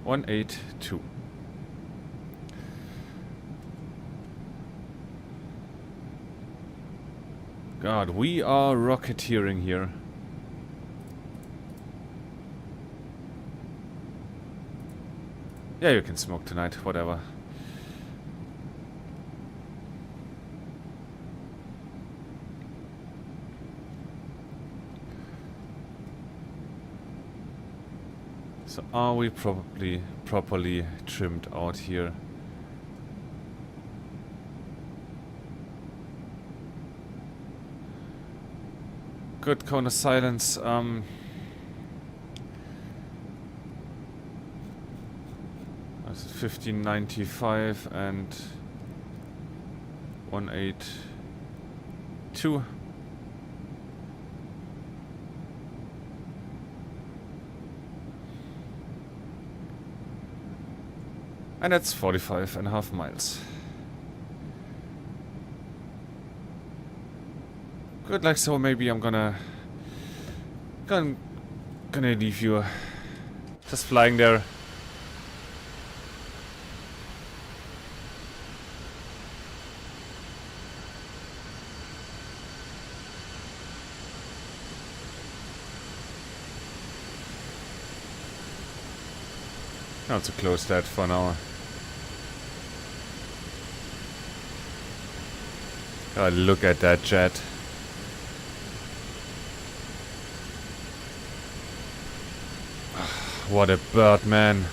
$182. God, we are rocketeering here. Yeah, you can smoke tonight, whatever. So are we probably properly trimmed out here? Good cone of silence. 1595 and 182. And that's 45.5 miles. Good, like so. Maybe I'm gonna leave you just flying there. Now to close that for now. Oh, look at that jet. What a bird, man.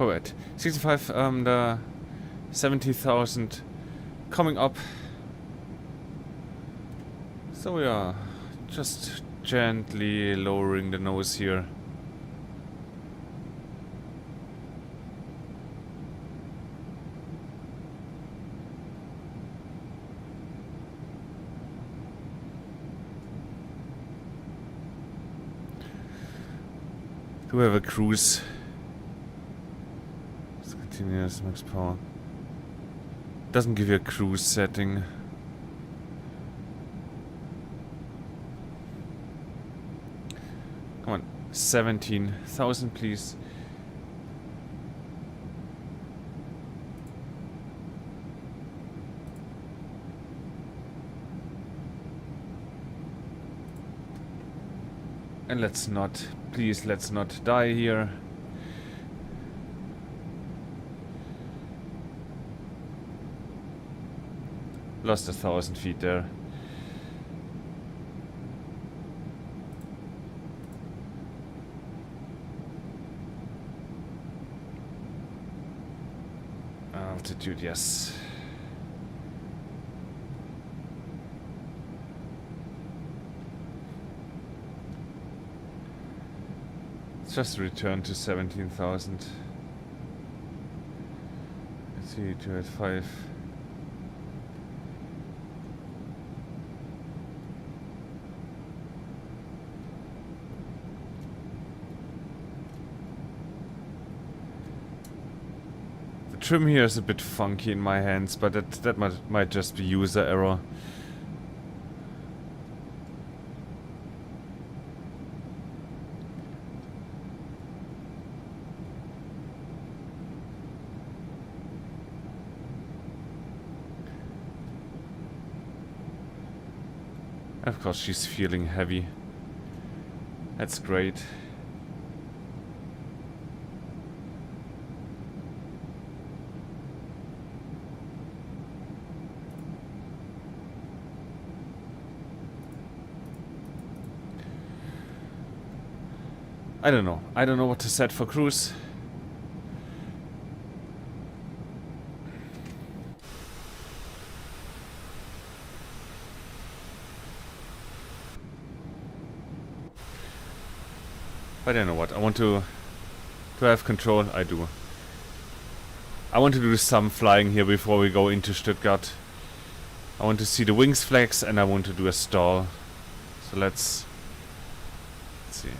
Alright, 65, the 70,000 coming up. So we are just gently lowering the nose here. Do we have a cruise? Continuous max power. Doesn't give you a cruise setting. Come on, 17,000 please. And let's not, please let's not die here. Lost 1,000 feet there. Altitude, yes. Let's just return to 17,000. Let's see, 285. Trim here is a bit funky in my hands, but that might just be user error. Of course she's feeling heavy. That's great. I don't know. I don't know what to set for cruise. But I know what. I want to have control. I do. I want to do some flying here before we go into Stuttgart. I want to see the wings flex and I want to do a stall. So let's see.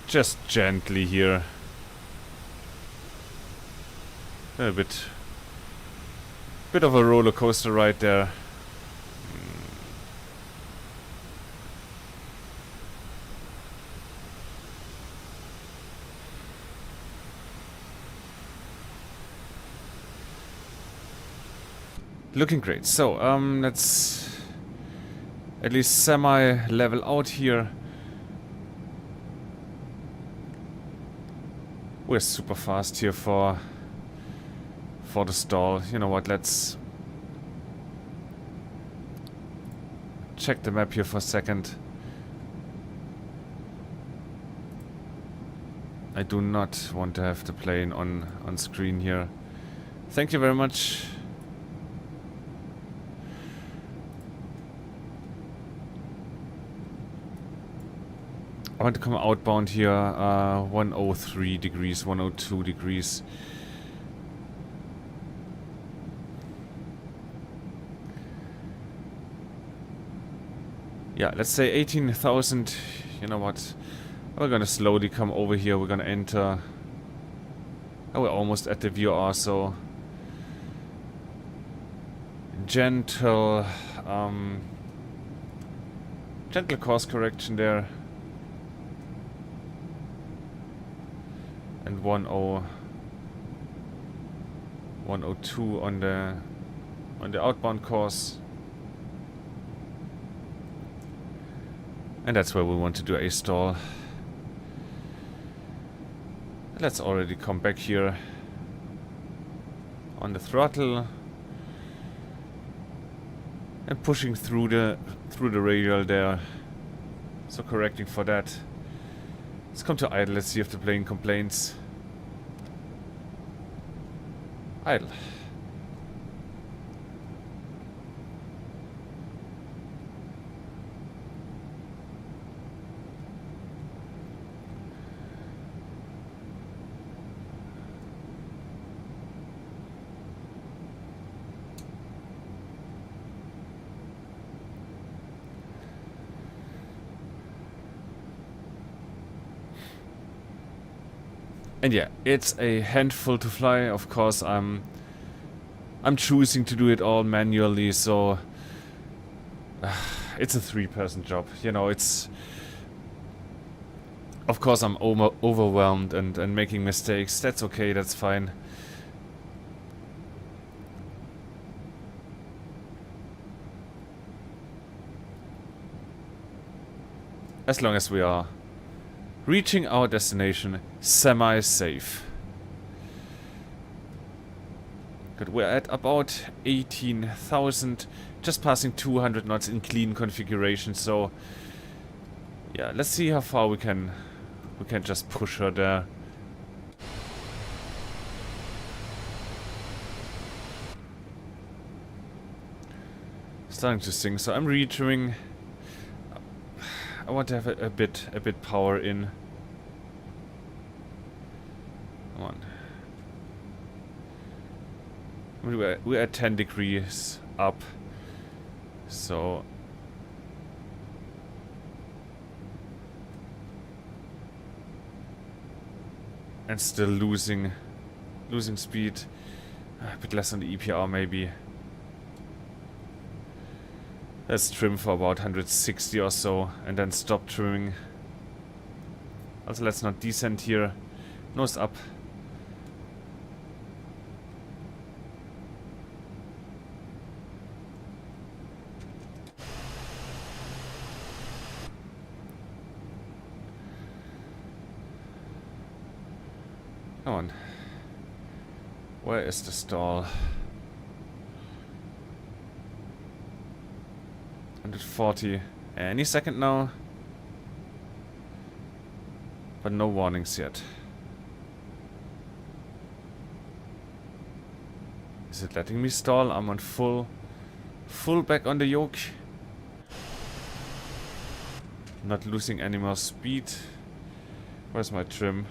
Just gently here. A bit of a roller coaster ride there. Looking great. So, let's at least semi-level out here. We're super fast here for the stall. You know what, let's check the map here for a second. I do not want to have the plane on screen here. Thank you very much. I want to come outbound here, 103 degrees, 102 degrees. Yeah, let's say 18,000. You know what? We're gonna slowly come over here. We're gonna enter. Oh, we're almost at the VR, so gentle, gentle course correction there. And 102 on the outbound course. And that's where we want to do a stall. Let's already come back here on the throttle and pushing through the radial there. So correcting for that. Let's come to idle. Let's see if the plane complains. Idle. And yeah, it's a handful to fly. Of course, I'm choosing to do it all manually, so it's a 3-person job. You know, it's... Of course, I'm overwhelmed and making mistakes. That's okay, that's fine. As long as we are reaching our destination semi-safe. Good, we're at about 18,000, just passing 200 knots in clean configuration, so yeah, let's see how far we can just push her there. Starting to sink, so I'm retrimming. I want to have a bit power in. Come on. I mean, we're at 10 degrees up, so and still losing speed. A bit less on the EPR maybe. Let's trim for about 160 or so, and then stop trimming. Also, let's not descend here. Nose up. Come on. Where is the stall? 140 any second now, but no warnings yet. Is it letting me stall? I'm on full back on the yoke. Not losing any more speed. Where's my trim?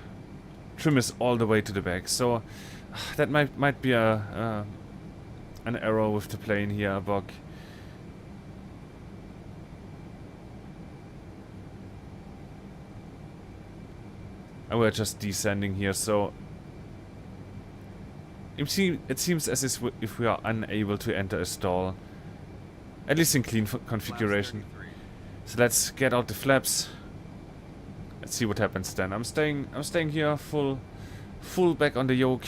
Trim is all the way to the back, so that might be a an error with the plane here, a bug. And we're just descending here, so it seems as if we are unable to enter a stall, at least in clean configuration. So let's get out the flaps. Let's see what happens then. I'm staying here full back on the yoke.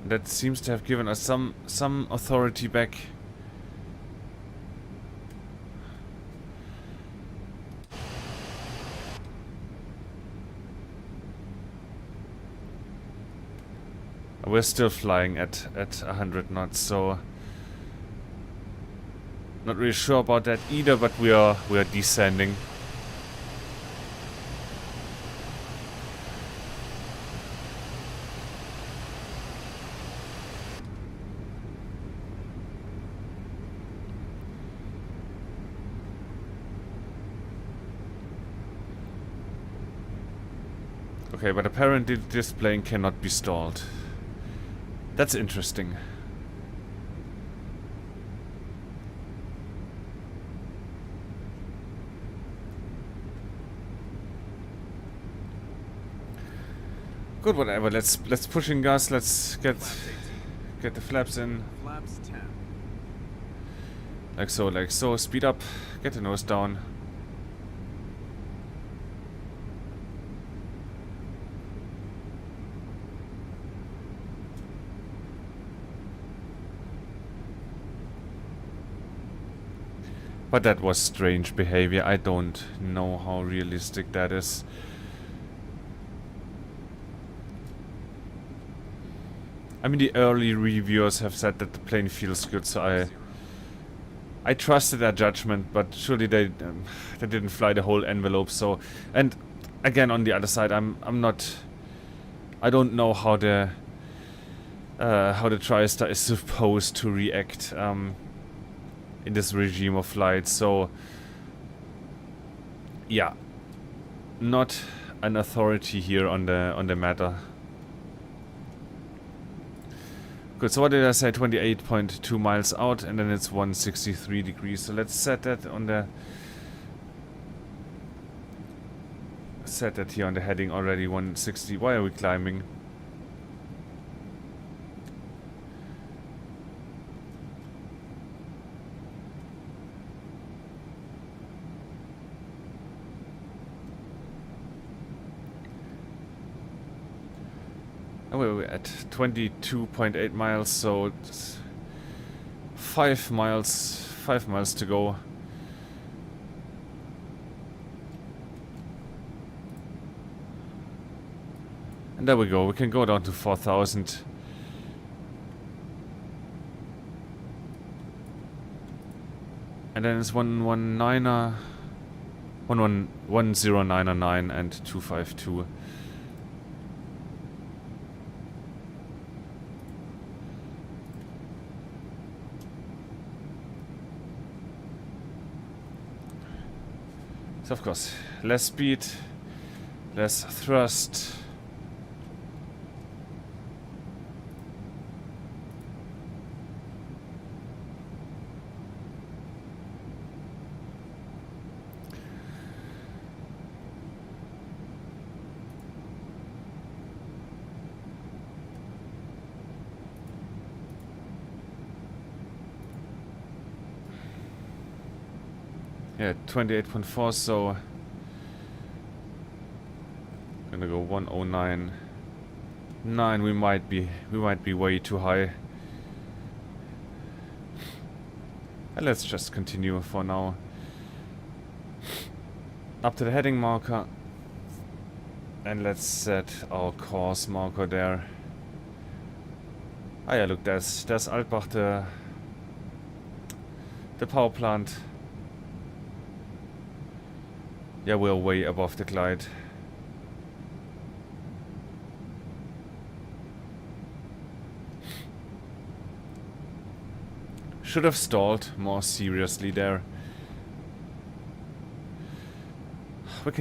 That seems to have given us some authority back. We're still flying at 100 knots, so not really sure about that either, but we are descending. Okay, but apparently this plane cannot be stalled. That's interesting. Good, whatever. Let's push in gas. Let's get the flaps in. Flaps 10. Like so. Speed up. Get the nose down. But that was strange behavior. I don't know how realistic that is. I mean, the early reviewers have said that the plane feels good, so I trusted their judgment, but surely they didn't fly the whole envelope. So, and again, on the other side, I don't know how the TriStar is supposed to react in this regime of flight. So yeah, not an authority here on the matter. Good, so what did I say? 28.2 miles out, and then it's 163 degrees. So let's set that on the here on the heading already. 160. Why are we climbing? We're at 22.8 miles, so it's 5 miles to go. And there we go. We can go down to 4,000. And then it's 1099 and 252. So of course, less speed, less thrust. Yeah, 28.4, so gonna go 109.9. We might be way too high. And let's just continue for now. Up to the heading marker. And let's set our course marker there. Ah yeah, look, there's Altbach, the power plant. Yeah, we're way above the glide. Should have stalled more seriously there.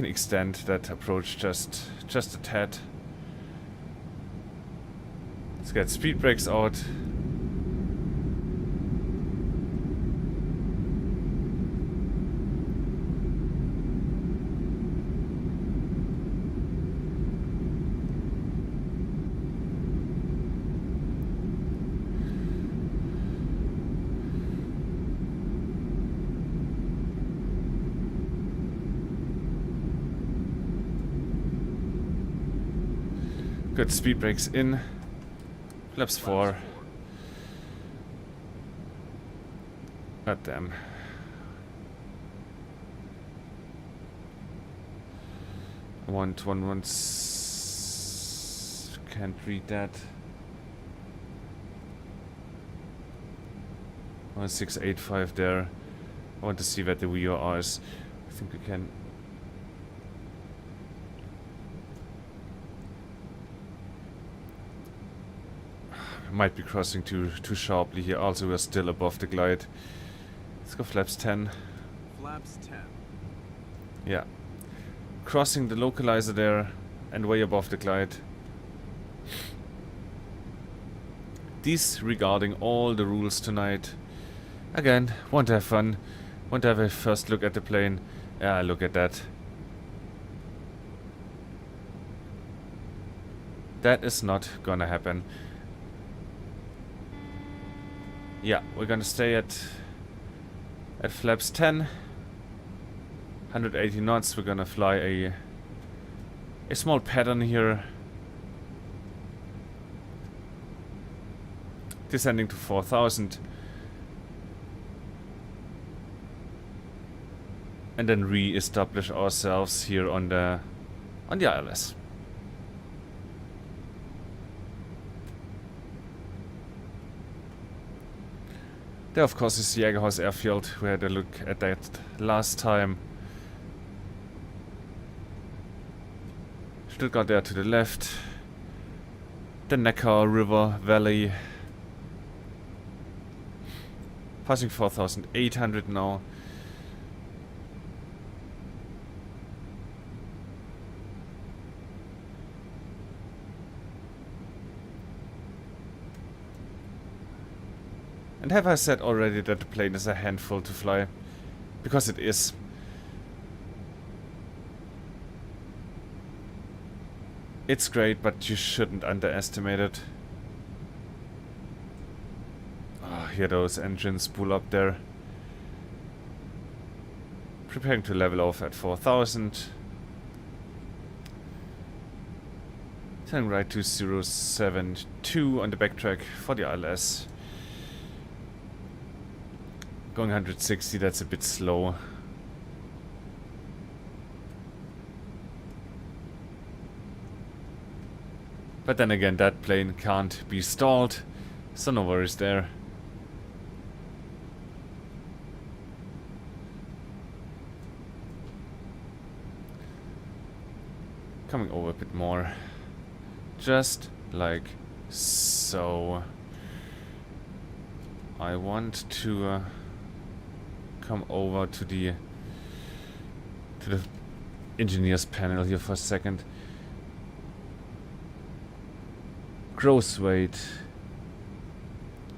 extend that approach just a tad. Let's get speed brakes out. Good, speed brakes in. Flaps 4. God damn. Can't read that. 1685 there. I want to see where the VOR is. I think we can. Might be crossing too sharply here. Also, we're still above the glide. Let's go flaps 10. Flaps 10. Yeah. Crossing the localizer there and way above the glide. Disregarding all the rules tonight. Again, want to have fun. Want to have a first look at the plane. Yeah, look at that. That is not gonna happen. Yeah, we're gonna stay at flaps 10. 180 knots. We're gonna fly a small pattern here. Descending to 4,000. And then re-establish ourselves here on the ILS. There, of course, is Jägerhaus Airfield. We had a look at that last time. Stuttgart there to the left. The Neckar River Valley. Passing 4,800 now. And have I said already that the plane is a handful to fly? Because it is. It's great, but you shouldn't underestimate it. Oh, hear those engines pull up there. Preparing to level off at 4,000. Turning right to 072 on the backtrack for the ILS. Going 160, that's a bit slow. But then again, that plane can't be stalled, so no worries there. Coming over a bit more. Just like so. I want to come over to the engineers panel here for a second. Gross weight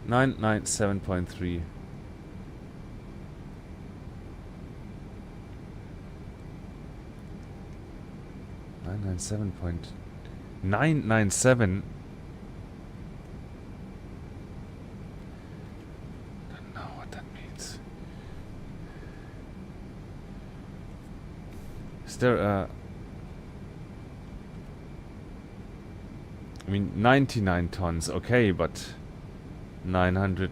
997.3. $997. Don't know what that means. Is there a... I mean, 99 tons, okay, but 900...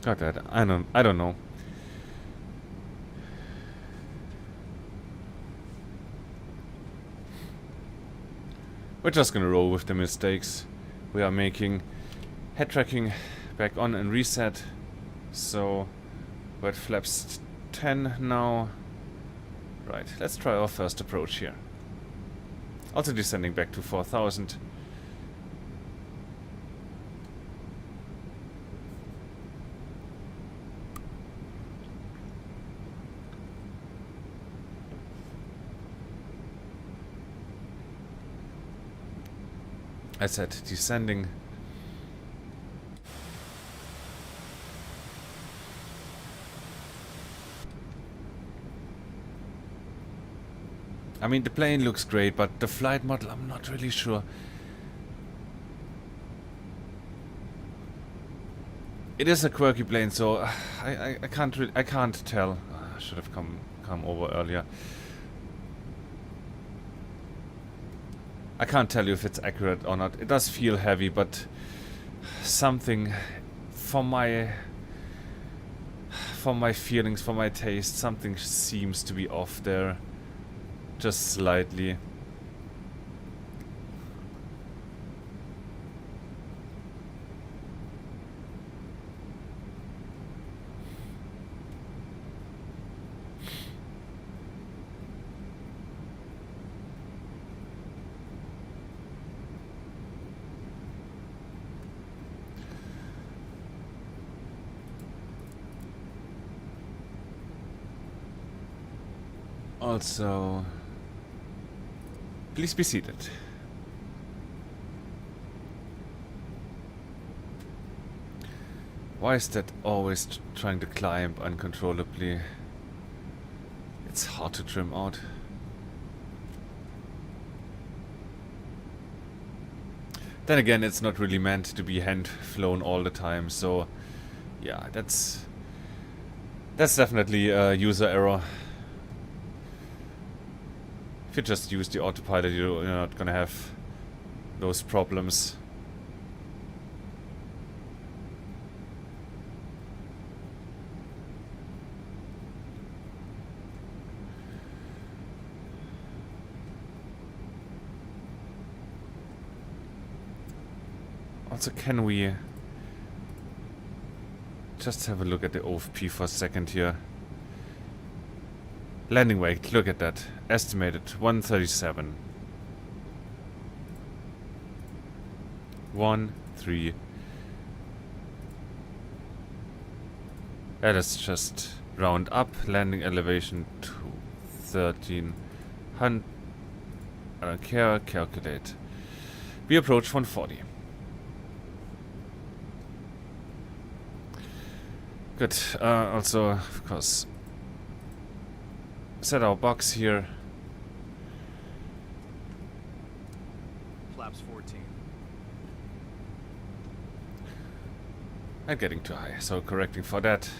Got that. I don't know. We're just gonna roll with the mistakes we are making. Head tracking back on and reset. So we're at flaps 10 now. Right, let's try our first approach here. Also descending back to 4,000. I said descending. I mean, the plane looks great, but the flight model, I'm not really sure. It is a quirky plane, so I can't tell. I should have come over earlier. I can't tell you if it's accurate or not. It does feel heavy, but something for my feelings, for my taste, something seems to be off there. Just slightly. Also, please be seated. Why is that always trying to climb uncontrollably? It's hard to trim out. Then again, it's not really meant to be hand flown all the time, so yeah, that's definitely a user error. If you just use the autopilot, you're not gonna have those problems. Also, can we just have a look at the OFP for a second here? Landing weight, look at that. Estimated 137. 1-3. Let us just round up. Landing elevation to 1300. I don't care. Calculate. We approach 140. Good. Also, of course, set our box here. Flaps 14. And getting too high, so correcting for that.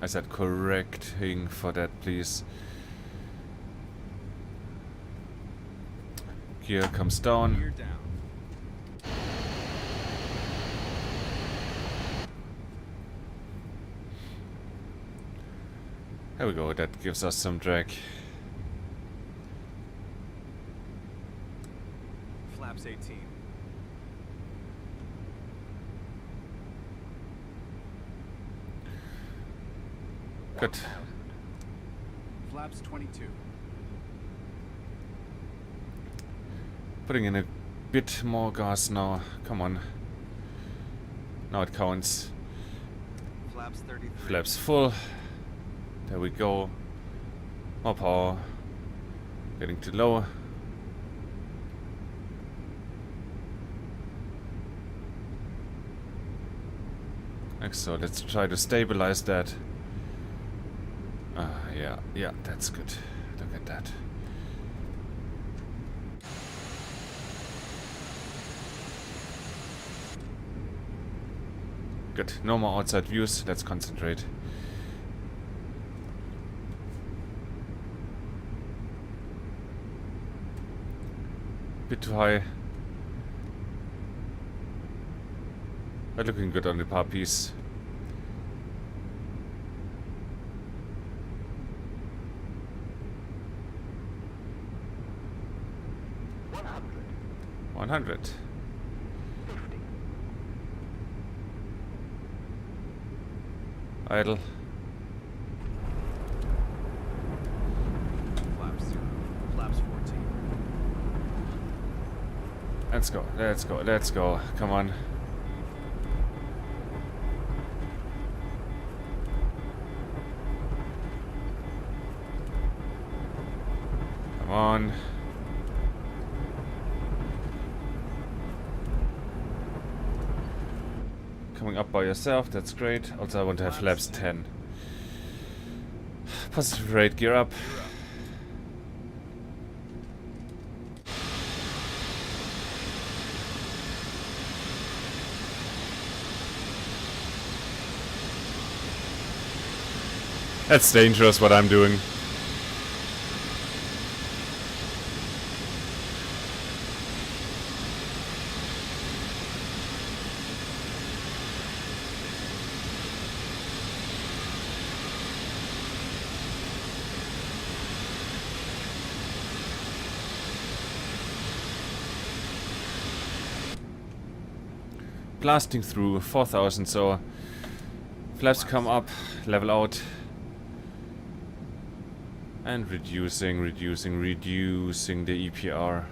I said correcting for that, please. Gear comes down. Gear down. There we go, that gives us some drag. Flaps 18. Good. Flaps 22. Putting in a bit more gas now. Come on. Now it counts. Flaps 33. Flaps full. There we go. More power. Getting too low. So let's try to stabilize that. Yeah, that's good. Look at that. Good. No more outside views. Let's concentrate. Bit too high. But looking good on the par piece. 100. 50. Idle. Flaps 0. Flaps 14. Let's go, let's go, let's go. Come on. Come on. Coming up by yourself, that's great. Also, I want to have flaps 10. Positive rate, gear up. That's dangerous what I'm doing. Blasting through 4,000, so flaps come up, level out. And reducing the EPR.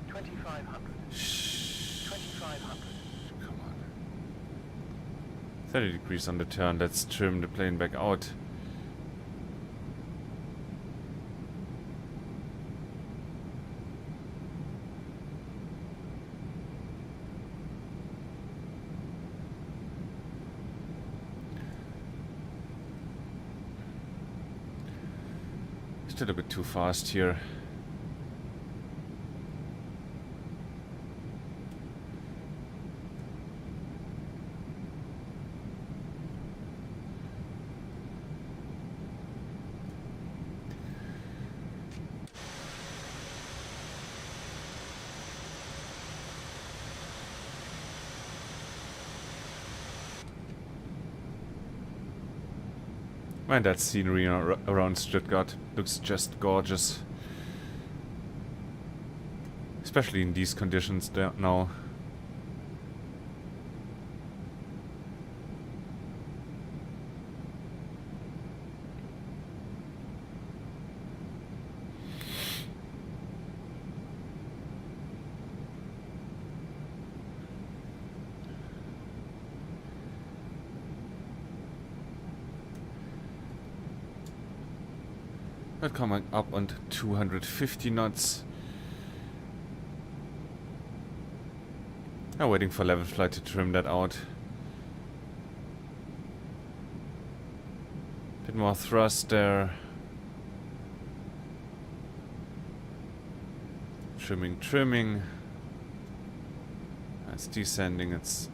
2500. Shh. 2500. Come on. 30 degrees on the turn, let's trim the plane back out. Still a bit too fast here. And that scenery around Stuttgart looks just gorgeous. Especially in these conditions now. But coming up on 250 knots. I'm waiting for level flight to trim that out. Bit more thrust there. Trimming. It's descending. Let's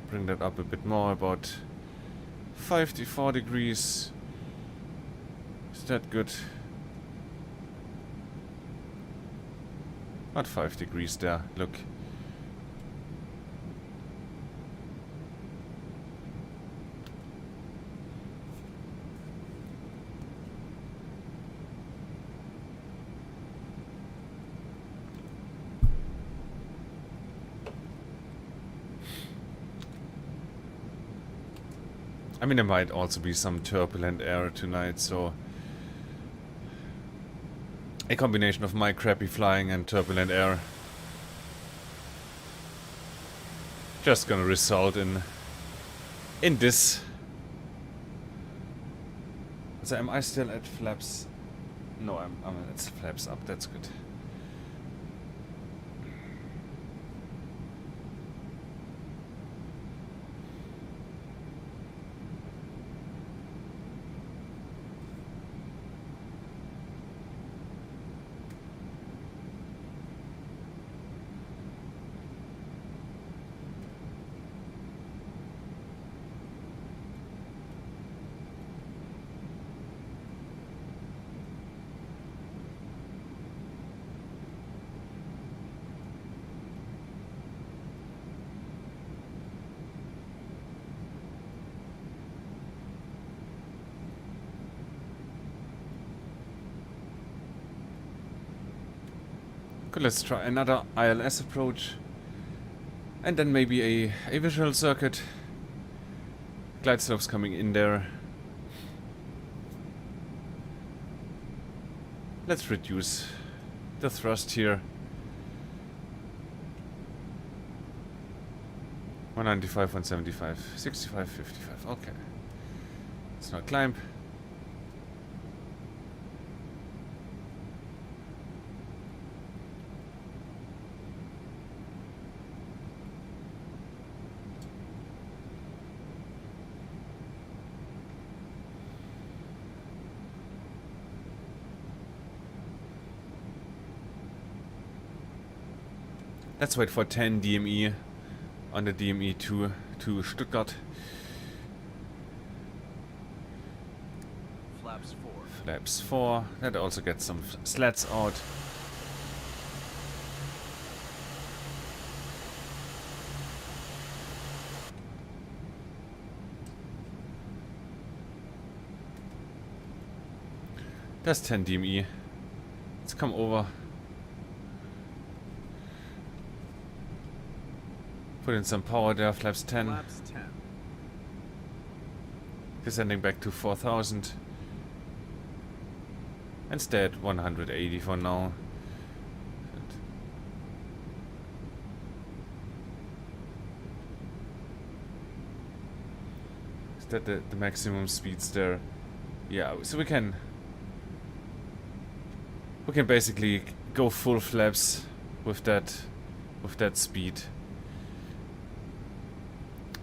bring that up a bit more, about 54 degrees. Is that good? About 5 degrees there. Look. I mean, there might also be some turbulent air tonight, so a combination of my crappy flying and turbulent air just gonna result in this. So am I still at flaps? No, I'm at flaps up. That's good. Good, let's try another ILS approach. And then maybe a visual circuit. Glide slopes coming in there. Let's reduce the thrust here. 195, 175, 65, 55. Okay. Let's not climb. Let's wait for 10 DME on the DME to Stuttgart. Flaps 4. Flaps 4. That also gets some slats out. That's 10 DME. Let's come over. Put in some power there, flaps 10. Flaps 10. Descending back to 4000. And stay at 180 for now. Is that the maximum speeds there? Yeah, so we can basically go full flaps with that speed.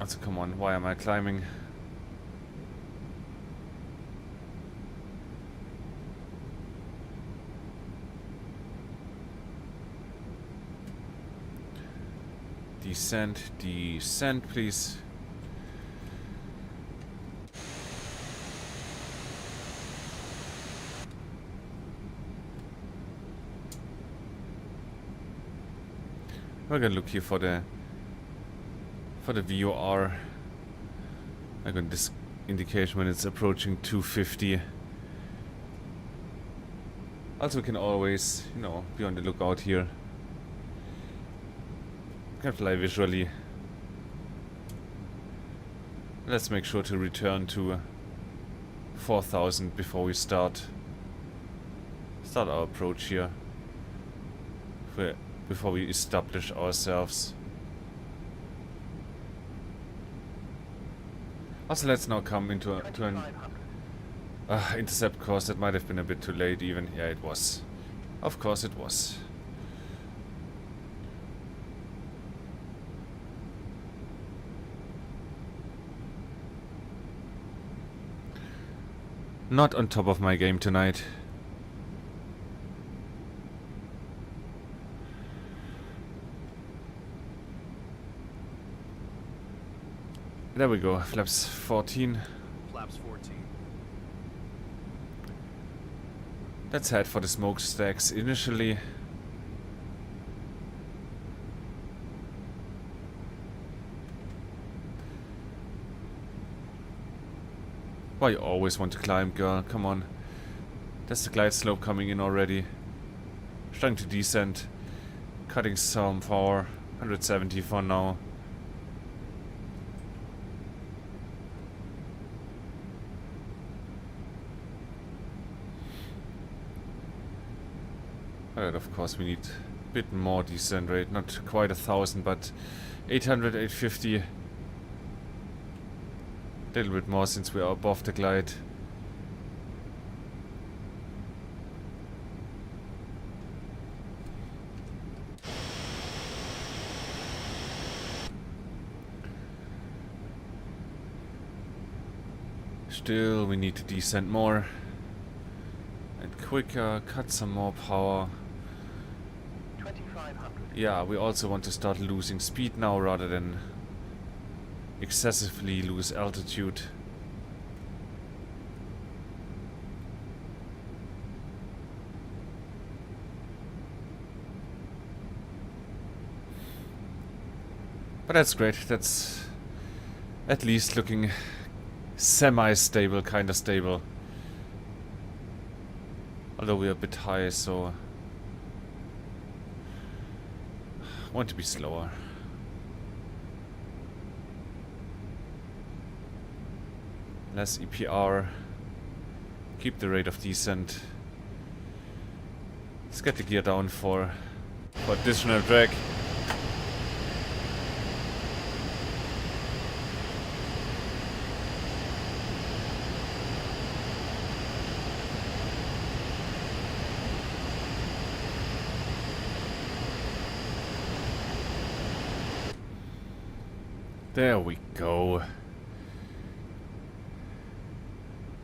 Also, come on, why am I climbing? Descent, descent, please. We're gonna look here for the VOR. I got this indication when it's approaching 250. Also, we can always, you know, be on the lookout here. Can fly visually. Let's make sure to return to 4000 before we start our approach here. Before we establish ourselves. Also, let's now come into an intercept course. That might have been a bit too late even. Yeah, it was. Of course it was. Not on top of my game tonight. There we go, flaps 14. Flaps 14. Let's head for the smokestacks initially. Why you always want to climb, girl? Come on. There's the glide slope coming in already. Starting to descend. Cutting some power. 170 for now. Alright, of course we need a bit more descent rate. Not quite 1000, but 800, 850. A little bit more since we are above the glide. Still, we need to descend more. And quicker, cut some more power. 2500. Yeah, we also want to start losing speed now rather than excessively lose altitude. But that's great. That's at least looking semi-stable, kind of stable. Although we're a bit high, so Want to be slower. Less EPR. Keep the rate of descent. Let's get the gear down for additional drag. There we go.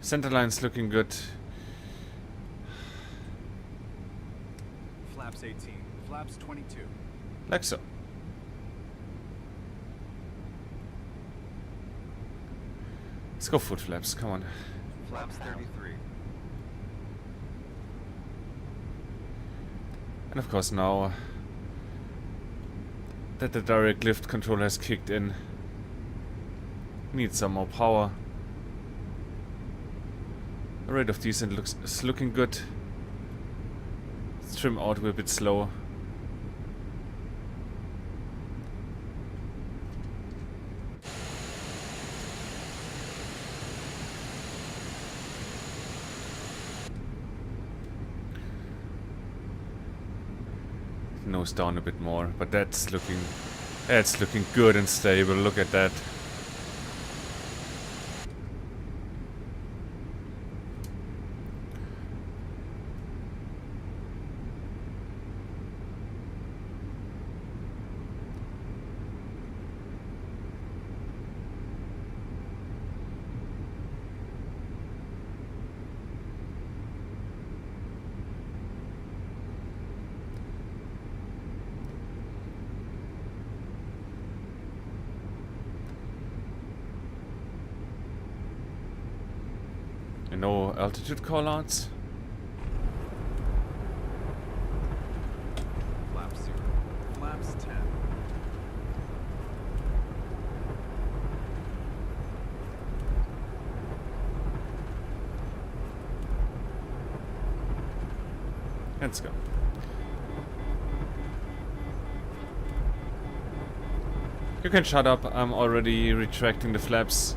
Center line's looking good. Flaps 18. Flaps 22. Like so. Let's go foot flaps, come on. Flaps 33. And of course now that the direct lift control has kicked in, need some more power. The rate of descent is looking good. Let's trim out, we're a bit slow. Nose down a bit more, but that's looking good and stable. Look at that. And no altitude callouts. Flaps 0. Flaps 10. Let's go. You can shut up, I'm already retracting the flaps.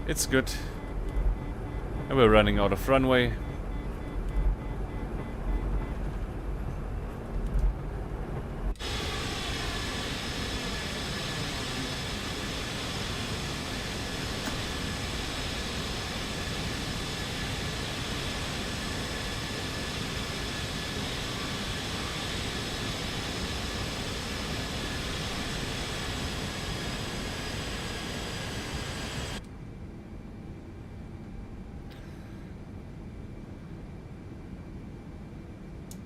It's good. And we're running out of runway.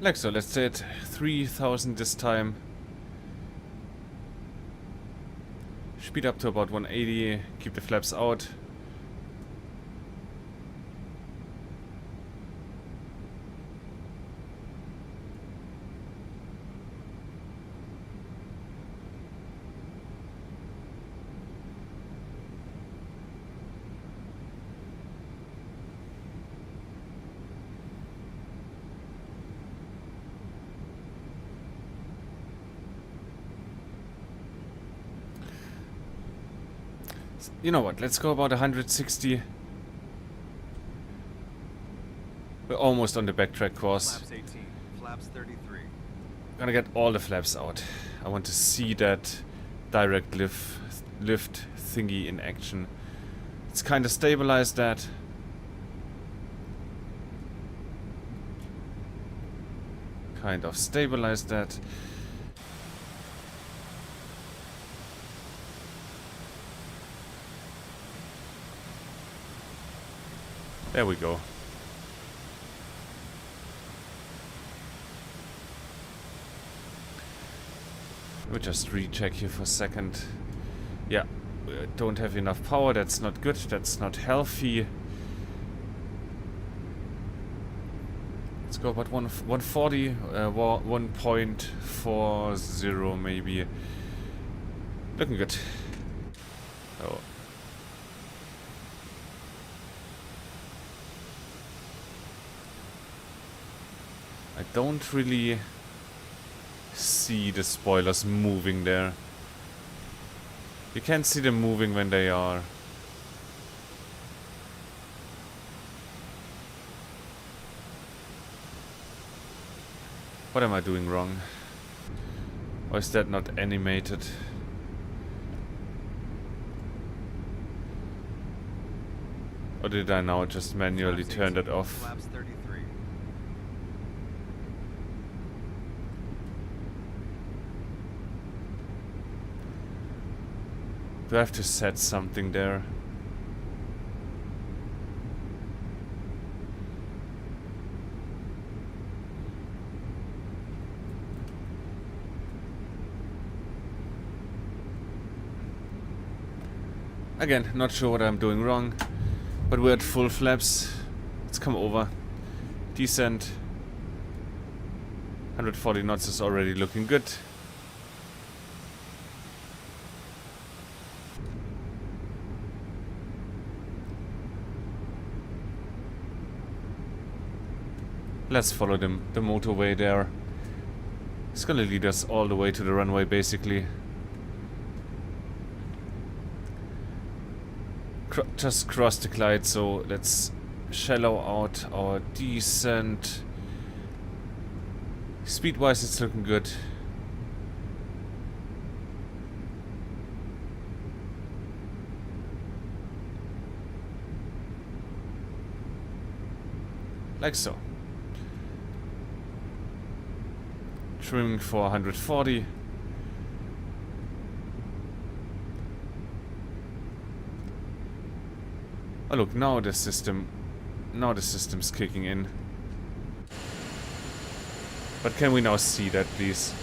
Like so, let's say it 3000 this time. Speed up to about 180, keep the flaps out. You know what, let's go about 160. We're almost on the backtrack course. Flaps 18. Flaps 33. Gonna get all the flaps out. I want to see that direct lift thingy in action. Let's kind of stabilize that. Kind of stabilize that. There we go. We'll just recheck here for a second. Yeah, we don't have enough power. That's not good. That's not healthy. Let's go about 140, 1.40 maybe. Looking good. Oh. I don't really see the spoilers moving there. You can't see them moving when they are. What am I doing wrong? Or is that not animated? Or did I now just manually turn that off? Flaps 33. Do I have to set something there? Again, not sure what I'm doing wrong, but we're at full flaps. Let's come over. Descent. 140 knots is already looking good. Let's follow the motorway there. It's gonna lead us all the way to the runway, basically. Just cross the glide, so let's shallow out our descent. Speed-wise, it's looking good. Like so. Trimming for 140. Oh look, now the system's kicking in. But can we now see that, please?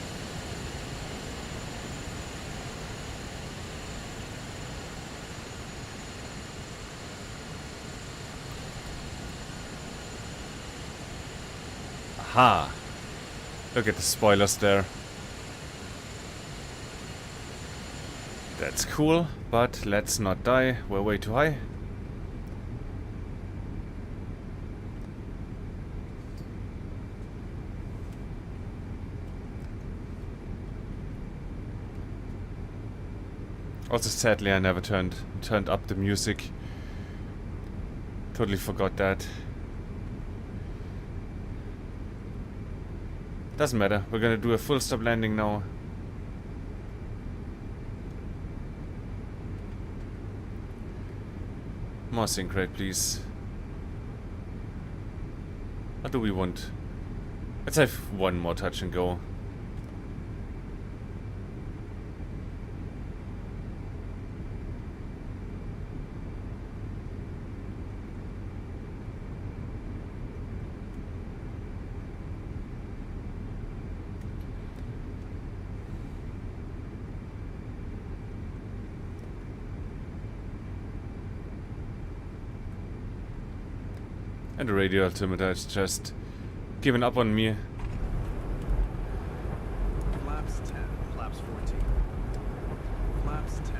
Aha! Look at the spoilers there. That's cool, but let's not die. We're way too high. Also, sadly, I never turned up the music. Totally forgot that. Doesn't matter. We're gonna do a full stop landing now. More sync rate, please. What do we want? Let's have one more touch and go. And the radio altimeter is just giving up on me. Flaps 10. Flaps 14. Flaps 10.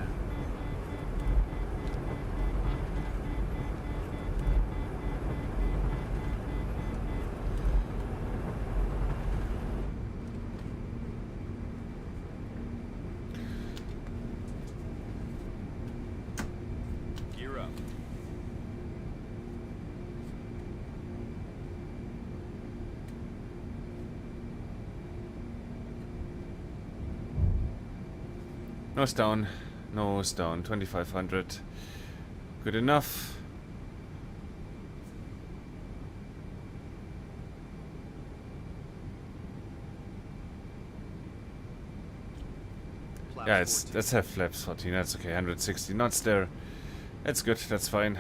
Gear up. Nose down. Nose down. 2500. Good enough. Flaps Yeah, 14. let's have flaps 14. That's okay. 160 knots there. That's good. That's fine.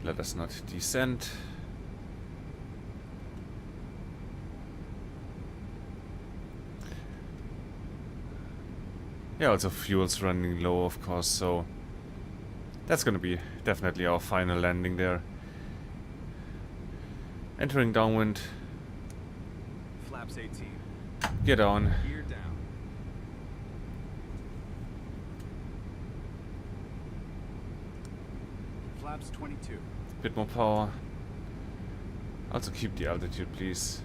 Let us not descend. Yeah, also fuel's running low, of course, so that's gonna be definitely our final landing there. Entering downwind. Flaps 18. Gear down. Gear down. Flaps 22. Bit more power. Also keep the altitude, please.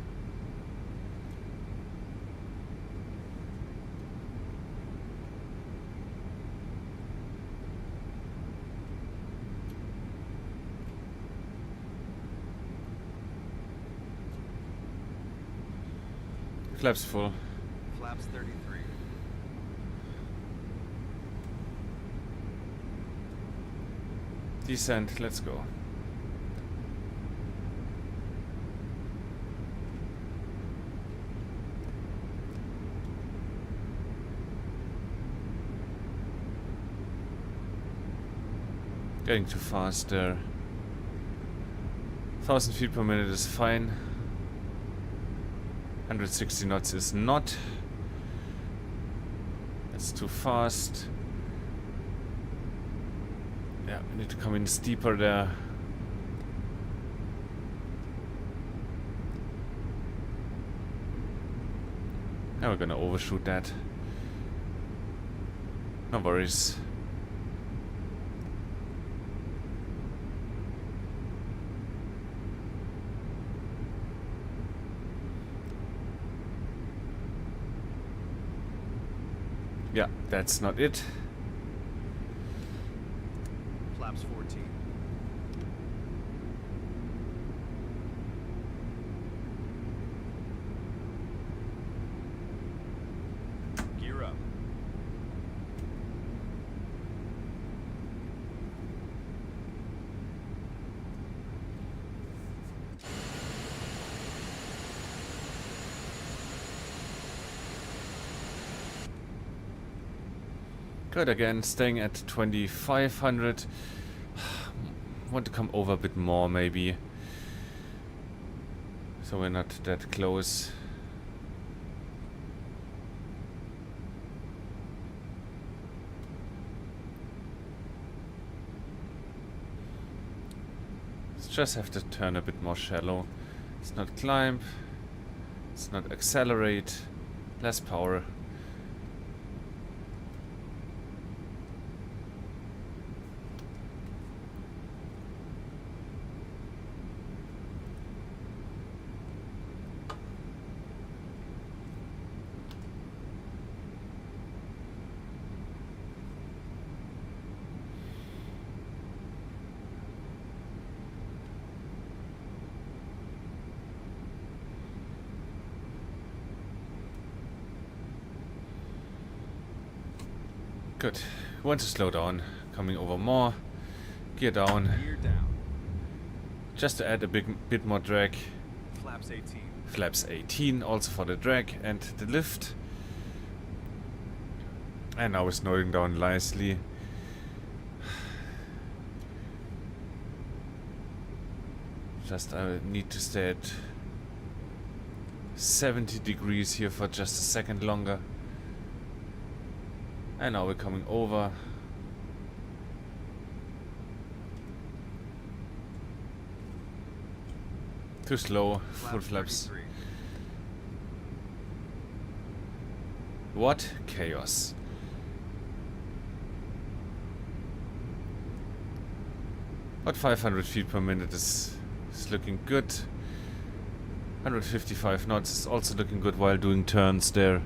Flaps full. Flaps 33. Descent, let's go. Getting too fast there. 1000 feet per minute is fine. 160 knots is not. It's too fast. Yeah, we need to come in steeper there. Now we're gonna overshoot that. No worries. Yeah, that's not it. Flaps 14. Gear up. Good, again, staying at 2500. Want to come over a bit more, maybe. So we're not that close. Let's just have to turn a bit more shallow. It's not climb. It's not accelerate. Less power. Good. Want to slow down. Coming over more. Gear down. Gear down. Just to add a bit more drag. Flaps 18. Flaps 18 also for the drag and the lift. And now we're slowing down nicely. Just I need to stay at 70 degrees here for just a second longer. And now we're coming over. Too slow, full flaps. 33. What chaos. About 500 feet per minute is looking good. 155 knots is also looking good while doing turns there.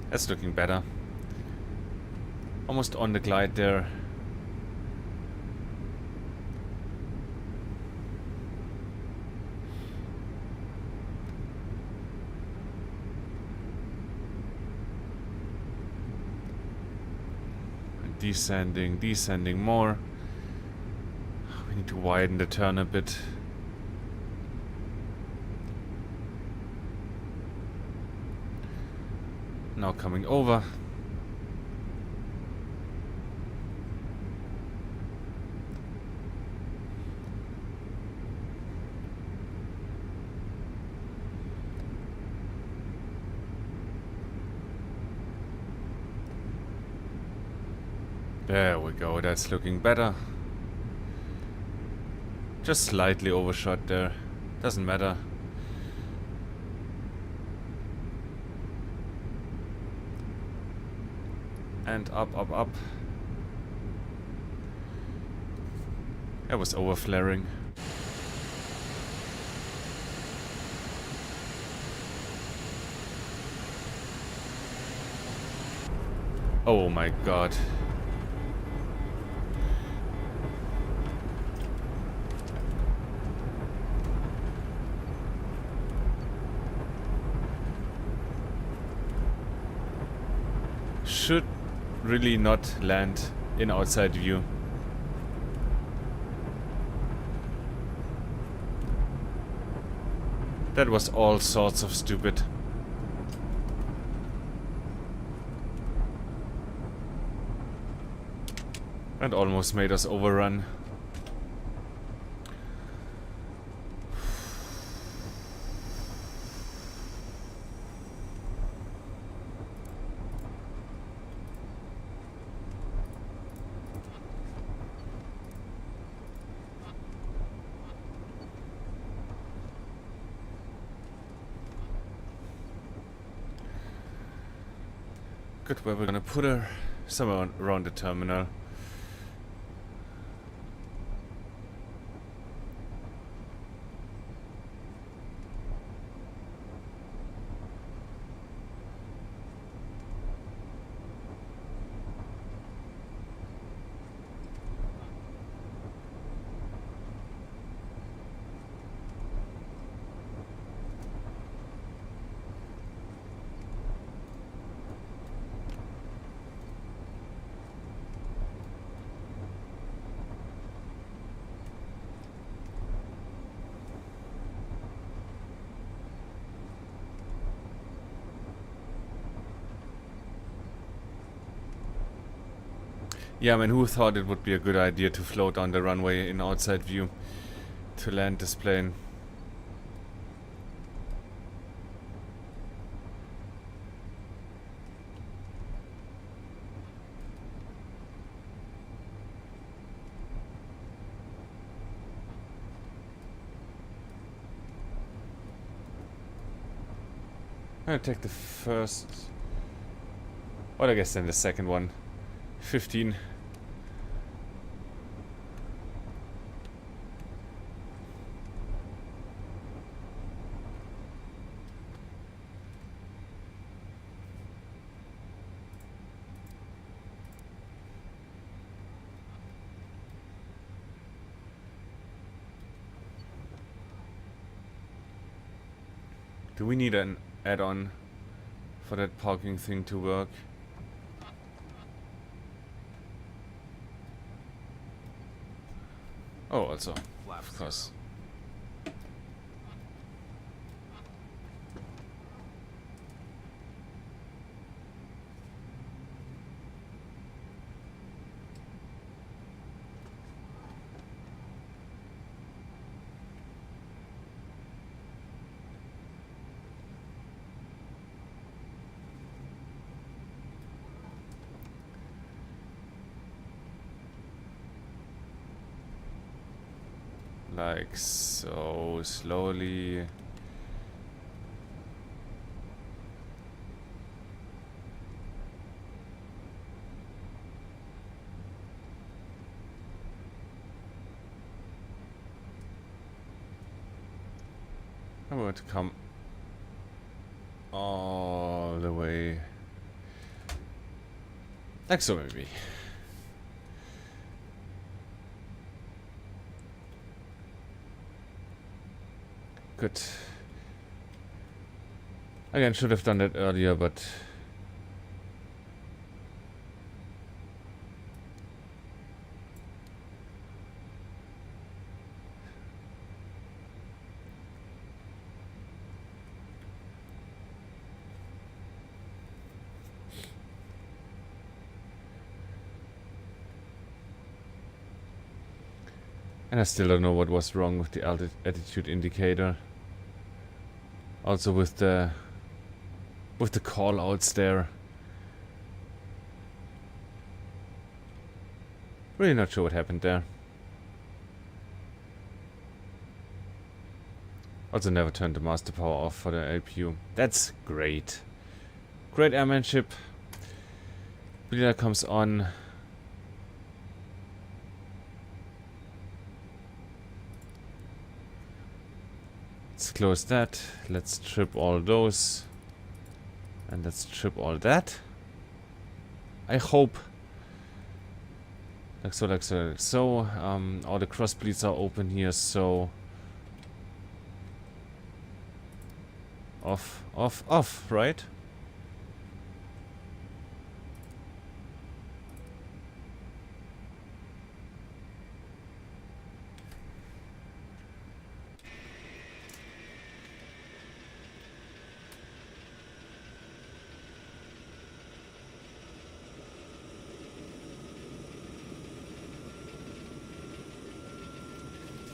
That's looking better. Almost on the glide there. And descending more. We need to widen the turn a bit. Now coming over. There we go, that's looking better. Just slightly overshot there. Doesn't matter. And up, up, up. That was overflaring. Oh my god. Should really not land in outside view. That was all sorts of stupid. And almost made us overrun. Good, where we're gonna put her somewhere around the terminal. Yeah, I mean, who thought it would be a good idea to float down the runway in outside view to land this plane? I'm gonna take the first... Well, I guess then the second one. 15. Do we need an add-on for that parking thing to work? Oh, also, of course. Like so, slowly. I'm going to come all the way. Like so, maybe. Good. Again, should have done that earlier, but... And I still don't know what was wrong with the altitude indicator. Also with the call outs there. Really not sure what happened there. Also never turned the master power off for the LPU. That's great. Great airmanship. Bleeder comes on. Let's close that. Let's trip all those. And let's trip all that. I hope. Like so, like so, like so. All the cross bleeds are open here, so. Off, off, off, right?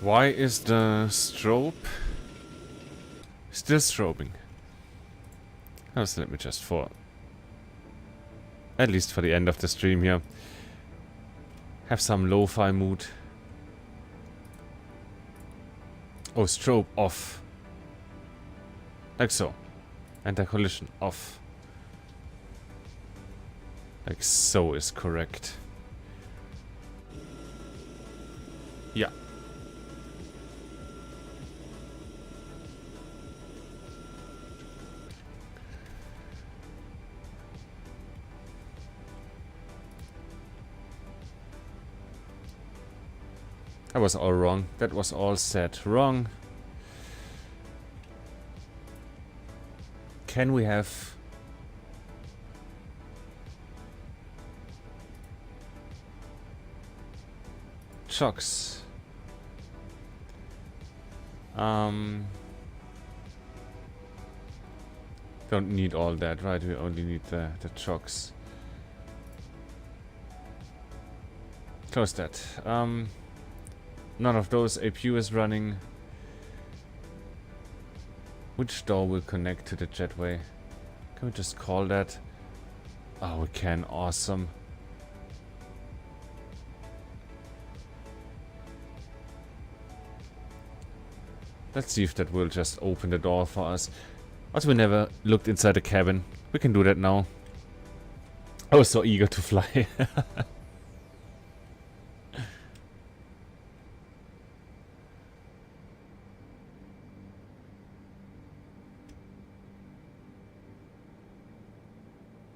Why is the strobe still strobing? Oh, so let me just at least for the end of the stream here, have some lo-fi mood. Oh, strobe off. Like so. Anti-collision off. Like so is correct. Yeah. That was all wrong. That was all set wrong. Can we have... chocks? Don't need all that, right? We only need the chocks. Close that. None of those. APU is running. Which door will connect to the jetway? Can we just call that? Oh, we can. Awesome. Let's see if that will just open the door for us. Also, we never looked inside the cabin. We can do that now. I was so eager to fly.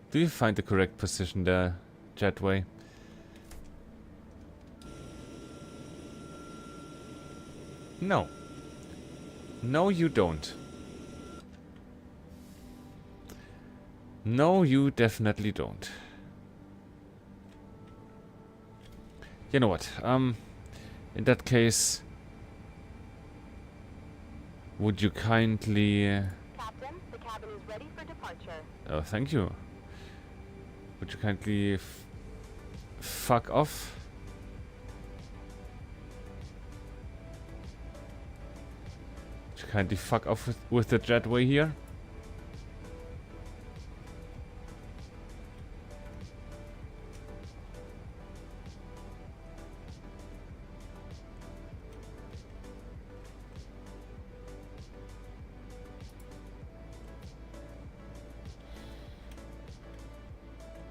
Do you find the correct position there, jetway? No. No, you don't. No, you definitely don't. You know what? In that case, would you kindly... Captain, the cabin is ready for departure. Oh, thank you. Would you kindly fuck off? Would you kindly fuck off with the jetway here?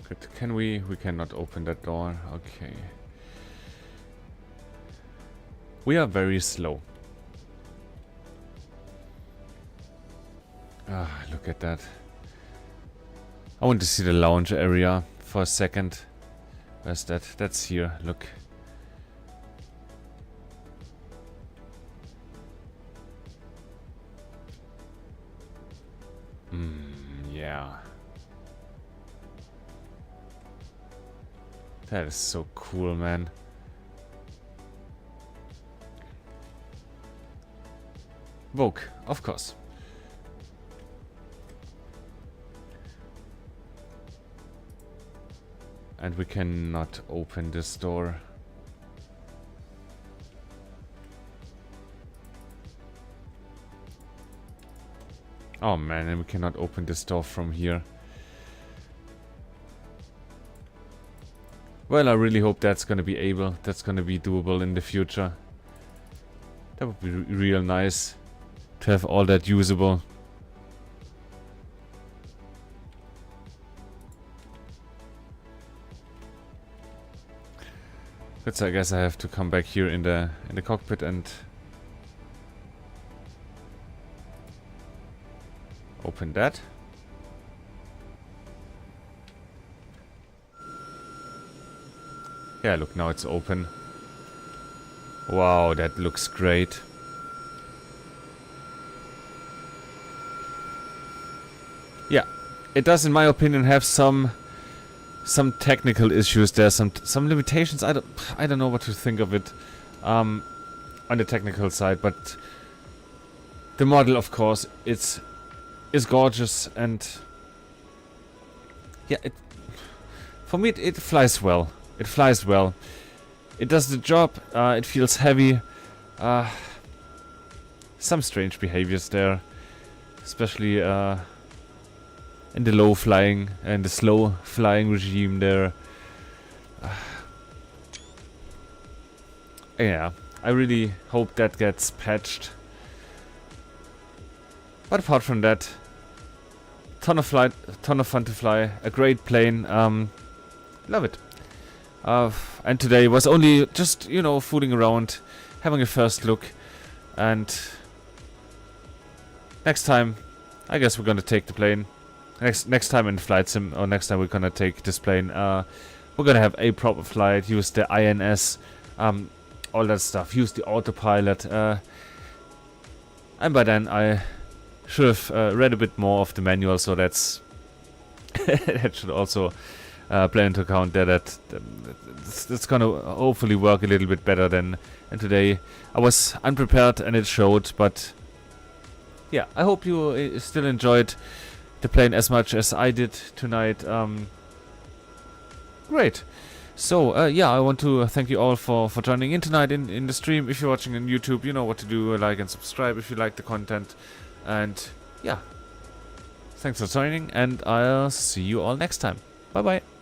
Good. Can we? We cannot open that door. Okay. We are very slow. Ah, look at that. I want to see the lounge area for a second. Where's that? That's here. Look. Yeah. That is so cool, man. Vogue, of course. And we cannot open this door. Oh man, and we cannot open this door from here. Well, I really hope that's gonna be doable in the future. That would be real nice to have all that usable. Good, so I guess I have to come back here in the cockpit and open that. Yeah, look, now it's open. Wow, that looks great. Yeah, it does, in my opinion, have some technical issues there, some limitations. I don't know what to think of it on the technical side, but the model, of course, is gorgeous, and yeah, for me it flies well. It flies well. It does the job. It feels heavy. Some strange behaviors there, especially in the low flying and the slow flying regime there. Yeah, I really hope that gets patched. But apart from that, ton of fun to fly, a great plane. Love it. And today was only just, you know, fooling around, having a first look, and next time, I guess we're gonna take the plane. Next time in flight sim, or next time we're gonna take this plane, we're gonna have a proper flight, use the INS, all that stuff, use the autopilot, and by then I should have read a bit more of the manual, so that's that should also play into account there that it's gonna hopefully work a little bit better than today. I was unprepared and it showed, but yeah, I hope you still enjoyed the plane as much as I did tonight. Great. So yeah, I want to thank you all for joining in tonight in the stream. If you're watching on YouTube, you know what to do. Like and subscribe if you like the content. And yeah, thanks for joining, and I'll see you all next time. Bye bye.